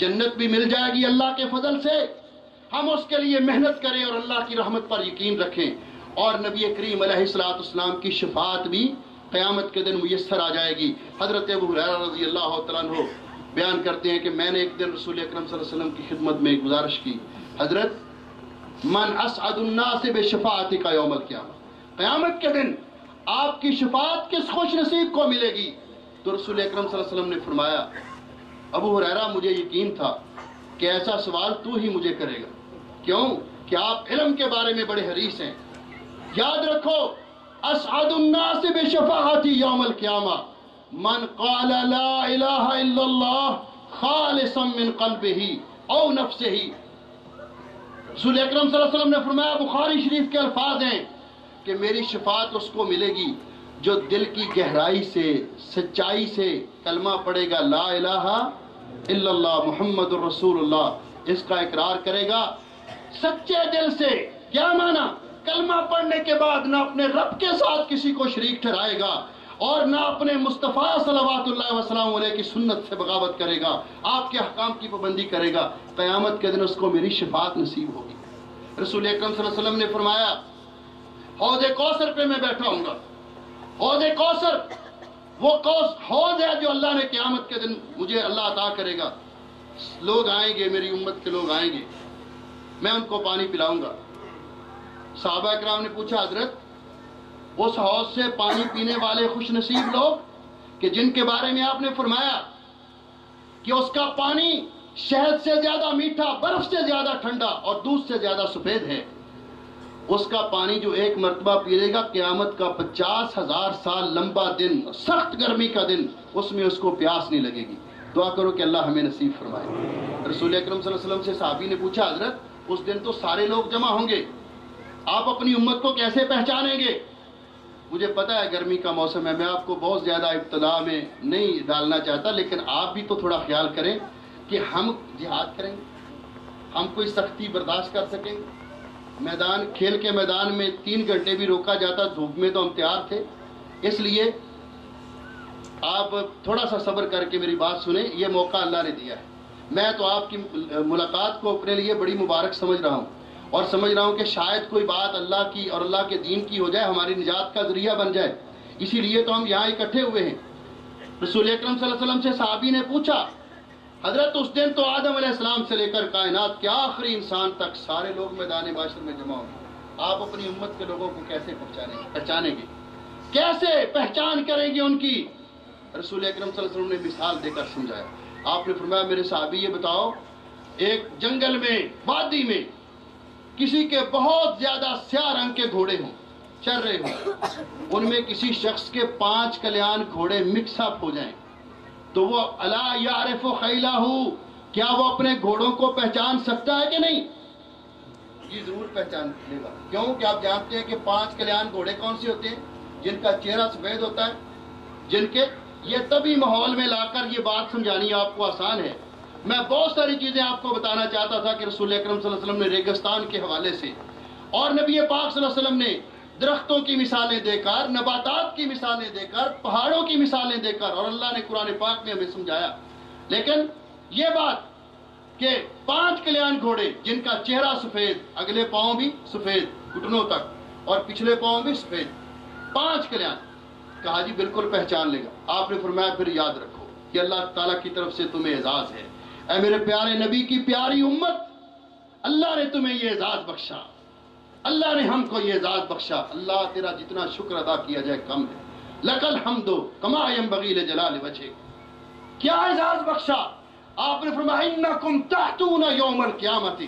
F: جنت بھی مل جائے گی اللہ کے فضل سے، ہم اس کے لیے محنت کریں اور اللہ کی رحمت پر یقین رکھیں، اور نبی کریم علیہ السلام کی شفاعت بھی قیامت کے دن میسر آ جائے گی۔ حضرت ابو ہریرہ رضی اللہ تعالیٰ عنہ بیان کرتے ہیں کہ میں نے ایک دن رسول اکرم صلی اللہ علیہ وسلم کی خدمت میں ایک گزارش کی، حضرت من اسعد الناس بشفاعتک یوم القیامہ، قیامت کے دن آپ کی شفاعت کس خوش نصیب کو ملے گی؟ تو رسول اکرم صلی اللہ علیہ وسلم نے فرمایا، ابو ہریرہ مجھے یقین تھا کہ ایسا سوال تو ہی مجھے کرے گا، کیوں کہ آپ علم کے بارے میں بڑے حریص ہیں۔ یاد رکھو، اسعد الناس بشفاعتی یوم القیامہ من قال لا الہ الا اللہ خالصا من قلبہ او نفسہ۔ رسول اکرم صلی اللہ علیہ وسلم نے فرمایا، بخاری شریف کے الفاظ ہیں کہ میری شفاعت اس کو ملے گی جو دل کی گہرائی سے، سچائی سے کلمہ پڑھے گا، لا الہ الا اللہ محمد الرسول اللہ، اس کا اقرار کرے گا سچے دل سے۔ کیا معنی؟ کلمہ پڑھنے کے بعد نہ اپنے رب کے ساتھ کسی کو شریک ٹھہرائے گا اور نہ اپنے مصطفیٰ صلوات اللہ وسلم علیہ کی سنت سے بغاوت کرے گا، آپ کے احکام کی پابندی کرے گا، قیامت کے دن اس کو میری شفاعت نصیب ہوگی۔ رسول اکرم صلی اللہ علیہ وسلم نے فرمایا، حوض کوثر پہ میں بیٹھا ہوں گا۔ حوض کوثر وہ حوض ہے جو اللہ نے قیامت کے دن مجھے اللہ عطا کرے گا۔ لوگ آئیں گے، میری امت کے لوگ آئیں گے، میں ان کو پانی پلاؤں گا۔ صحابہ اکرام نے پوچھا، حضرت اس حوض سے پانی پینے والے خوش نصیب لوگ کہ جن کے بارے میں آپ نے فرمایا کہ اس کا پانی شہد سے زیادہ میٹھا، برف سے زیادہ ٹھنڈا اور دودھ سے زیادہ سفید ہے، اس کا پانی جو ایک مرتبہ پی گا قیامت کا 50,000 سال لمبا دن، سخت گرمی کا دن، اس میں اس کو پیاس نہیں لگے گی۔ دعا کرو کہ اللہ ہمیں نصیب فرمائے۔ رسول اکرم صلی اللہ علیہ وسلم سے صحابی نے پوچھا، حضرت اس دن تو سارے لوگ جمع ہوں گے، آپ اپنی امت کو کیسے پہچانیں گے؟ مجھے پتا ہے گرمی کا موسم ہے، میں آپ کو بہت زیادہ ابتدا میں نہیں ڈالنا چاہتا، لیکن آپ بھی تو تھوڑا خیال کریں کہ ہم جہاد کریں گے، ہم کوئی سختی برداشت کر سکیں گے؟ میدان، کھیل کے میدان میں 3 گھنٹے بھی روکا جاتا، دھوپ میں تو ہم تیار تھے۔ اس لیے آپ تھوڑا سا صبر کر کے میری بات سنیں، یہ موقع اللہ نے دیا ہے۔ میں تو آپ کی ملاقات کو اپنے لیے بڑی مبارک سمجھ رہا ہوں، اور سمجھ رہا ہوں کہ شاید کوئی بات اللہ کی اور اللہ کے دین کی ہو جائے، ہماری نجات کا ذریعہ بن جائے، اسی لیے تو ہم یہاں اکٹھے ہوئے ہیں۔ رسول اکرم صلی اللہ علیہ وسلم سے صحابی نے پوچھا، حضرت اس دن تو آدم علیہ السلام سے لے کر کائنات کے آخری انسان تک سارے لوگ میدان معاشر میں جمع ہوں گے، آپ اپنی امت کے لوگوں کو کیسے پہچانیں گے، کیسے پہچان کریں گے ان کی؟ رسول اکرم صلی اللہ علیہ وسلم نے مثال دے کر سمجھایا۔ آپ نے فرمایا، میرے صحابی یہ بتاؤ، ایک جنگل میں، وادی میں کسی کے بہت زیادہ سیاہ رنگ کے گھوڑے ہوں، چل رہے ہوں، ان میں کسی شخص کے 5 کلیان گھوڑے مکس اپ ہو جائیں تو وہ الا یعرف خیلہ، کیا وہ اپنے گھوڑوں کو پہچان سکتا ہے کہ نہیں؟ یہ ضرور پہچان لے گا، کیوں کہ آپ جانتے ہیں کہ 5 کلیان گھوڑے کون سے ہوتے ہیں؟ جن کا چہرہ سفید ہوتا ہے، جن کے، یہ طبی ماحول میں لا کر یہ بات سمجھانی آپ کو آسان ہے۔ میں بہت ساری چیزیں آپ کو بتانا چاہتا تھا کہ رسول اکرم صلی اللہ علیہ وسلم نے ریگستان کے حوالے سے اور نبی پاک صلی اللہ علیہ وسلم نے درختوں کی مثالیں دے کر، نباتات کی مثالیں دے کر، پہاڑوں کی مثالیں دے کر، اور اللہ نے قرآن پاک میں ہمیں سمجھایا۔ لیکن یہ بات کہ 5 کلیان گھوڑے جن کا چہرہ سفید، اگلے پاؤں بھی سفید گھٹنوں تک اور پچھلے پاؤں بھی سفید، 5 کلیان، کہا جی بالکل پہچان لے گا۔ آپ نے فرمایا پھر یاد رکھو کہ اللہ تعالیٰ کی طرف سے تمہیں اعزاز ہے، اے میرے پیارے نبی کی پیاری امت، اللہ نے تمہیں یہ اعزاز بخشا، اللہ نے ہم کو یہ اعزاز بخشا، اللہ تیرا جتنا شکر ادا کیا جائے کم ہے۔ لک الحمد کما ینبغی لجلال وجہک، کیا اعزاز بخشا؟ آپ نے فرمایا انکم تأتون یوم القیامت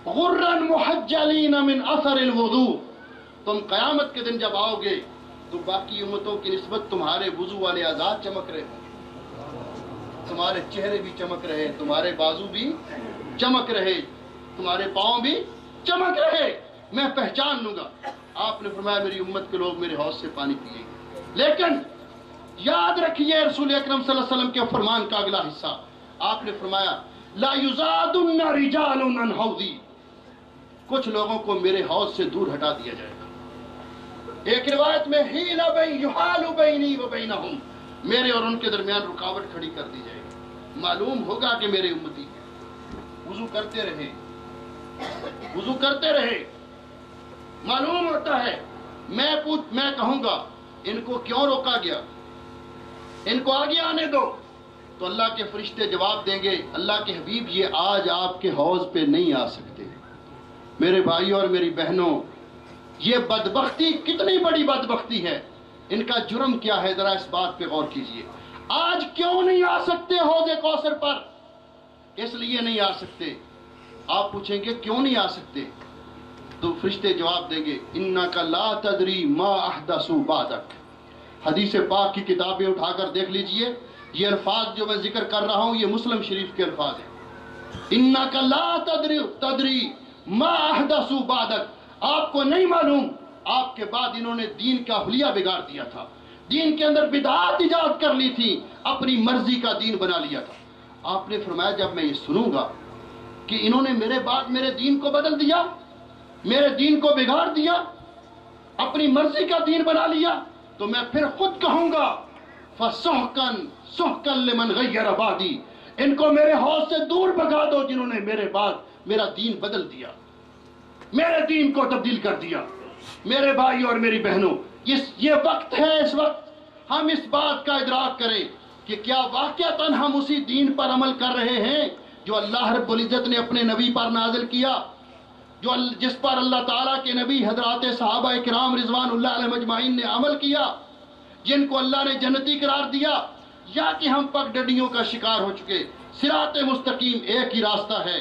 F: غرا محجلین من اثر الوضوء، تم قیامت کے دن جب آؤ گے تو باقی امتوں کی نسبت تمہارے وضو والے اعضاء چمک رہے ہوں، تمہارے چہرے بھی چمک رہے، تمہارے بازو بھی چمک رہے، تمہارے پاؤں بھی چمک رہے، میں پہچان لوں گا۔ آپ نے فرمایا میری امت کے لوگ میرے حوض سے پانی پیئیں گے۔ لیکن یاد رکھیے رسول اکرم صلی اللہ علیہ وسلم کے فرمان کا اگلا حصہ، آپ نے فرمایا لا یزادن رجال عن حوضی، کچھ لوگوں کو میرے حوض سے دور ہٹا دیا جائے گا۔ ایک روایت میں حیل یحال بینی و بینہم، میرے اور ان کے درمیان رکاوٹ کھڑی کر دی جائے گی، معلوم ہوگا کہ میرے امتی ہیں۔ وضو کرتے رہے، وضو کرتے رہے۔ معلوم ہوتا ہے، میں کہوں گا ان کو کیوں روکا گیا، ان کو آگے آنے دو، تو اللہ کے فرشتے جواب دیں گے اللہ کے حبیب یہ آج آپ کے حوض پہ نہیں آ سکتے۔ میرے بھائیوں اور میری بہنوں، یہ بدبختی کتنی بڑی بدبختی ہے، ان کا جرم کیا ہے، ذرا اس بات پہ غور کیجئے۔ آج کیوں نہیں آ سکتے حوض کوثر پر؟ اس لیے نہیں آ سکتے۔ آپ پوچھیں گے کیوں نہیں آ سکتے، تو فرشتے جواب دیں گے انک لا تدری ما احدثوا بعدک۔ حدیث پاک کی کتابیں اٹھا کر دیکھ لیجئے، یہ الفاظ جو میں ذکر کر رہا ہوں یہ مسلم شریف کے الفاظ ہیں۔ انک لا تدری ما احدثوا بعدک، آپ کو نہیں معلوم آپ کے بعد انہوں نے دین کا حلیہ بگاڑ دیا تھا، دین کے اندر بدعات ایجاد کر لی تھی، اپنی مرضی کا دین بنا لیا تھا۔ آپ نے فرمایا جب میں یہ سنوں گا کہ انہوں نے میرے بعد میرے دین کو بدل دیا، میرے دین کو بگاڑ دیا، اپنی مرضی کا دین بنا لیا، تو میں پھر خود کہوں گا فَسُحْقًا سُحْقًا لِمَنْ غَيَّرَ بَعْدِي، ان کو میرے حوض سے دور بھگا دو جنہوں نے میرے بعد میرا دین بدل دیا، میرے دین کو تبدیل کر دیا۔ میرے بھائی اور میری بہنوں، یہ وقت ہے، اس وقت ہم اس بات کا ادراک کریں کہ کیا واقعتاً ہم اسی دین پر عمل کر رہے ہیں جو اللہ رب العزت نے اپنے نبی پر نازل کیا، جس پر اللہ تعالیٰ کے نبی حضرات صحابہ کرام رضوان اللہ علیہ مجمعین نے عمل کیا، جن کو اللہ نے جنتی قرار دیا، یا کہ ہم پگ ڈنڈیوں کا شکار ہو چکے؟ صراط مستقیم ایک ہی راستہ ہے،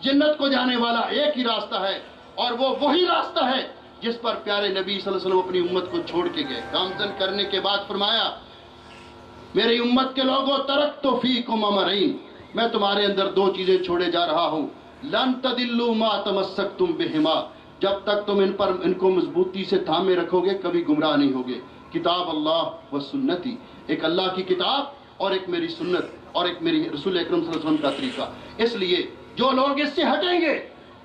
F: جنت کو جانے والا ایک ہی راستہ ہے، اور وہ وہی راستہ ہے جس پر پیارے نبی صلی اللہ علیہ وسلم اپنی امت کو چھوڑ کے گئے۔ گامزن کرنے کے بعد فرمایا میری امت کے لوگوں ترکت فیکم امرین، میں تمہارے اندر دو چیزیں چھوڑے جا رہا ہوں، لن تدلوا ما تمسکتم بہما، جب تک تم ان کو مضبوطی سے تھامے رکھو گے کبھی گمراہ نہیں ہوگے۔ کتاب اللہ و سنتی، ایک اللہ کی کتاب اور ایک میری سنت اور ایک میری رسول اکرم صلی اللہ علیہ وسلم کا طریقہ۔ اس لیے جو لوگ اس سے ہٹیں گے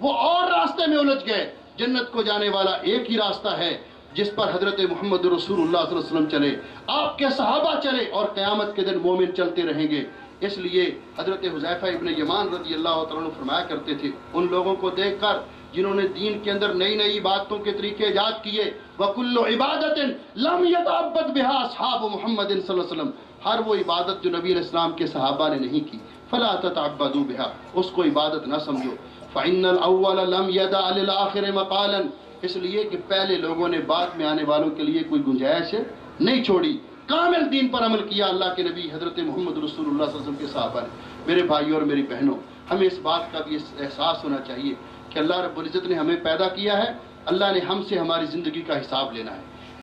F: وہ اور راستے میں الجھ گئے۔ جنت کو جانے والا ایک ہی راستہ ہے جس پر حضرت محمد رسول اللہ صلی اللہ علیہ وسلم چلے، آپ کے صحابہ چلے، اور قیامت کے دن مومن چلتے رہیں گے۔ اس لیے حضرت حذیفہ ابن یمان رضی اللہ تعالیٰ عنہ فرمایا کرتے تھے ان لوگوں کو دیکھ کر جنہوں نے دین کے اندر نئی نئی باتوں کے طریقے ایجاد کیے، وَكُلُّ عِبَادَةٍ لَمْ يَتَعَبَّدْ بِهَا أَصْحَابُ محمد صلی اللہ علیہ وسلم، ہر وہ عبادت جو نبی علیہ السلام کے صحابہ نے نہیں کی، فَلَا تَتَعَبَّدُوا بِهَا، اس کو عبادت نہ سمجھو۔ فَإِنَّ الْأَوَّلَ لَمْ يَدَعْ لِلْآخِرِ مَقَالًا، اس لیے کہ پہلے لوگوں نے بعد میں آنے والوں کے لیے کوئی گنجائش نہیں چھوڑی، کامل دین پر عمل کیا اللہ کے نبی حضرت محمد رسول اللہ صلی اللہ علیہ وسلم کے صحابہ نے۔ میرے بھائیوں اور میری بہنوں، ہمیں اس بات کا بھی احساس ہونا چاہیے کہ اللہ رب العزت نے ہمیں پیدا کیا ہے، اللہ نے ہم سے ہماری زندگی کا حساب لینا ہے۔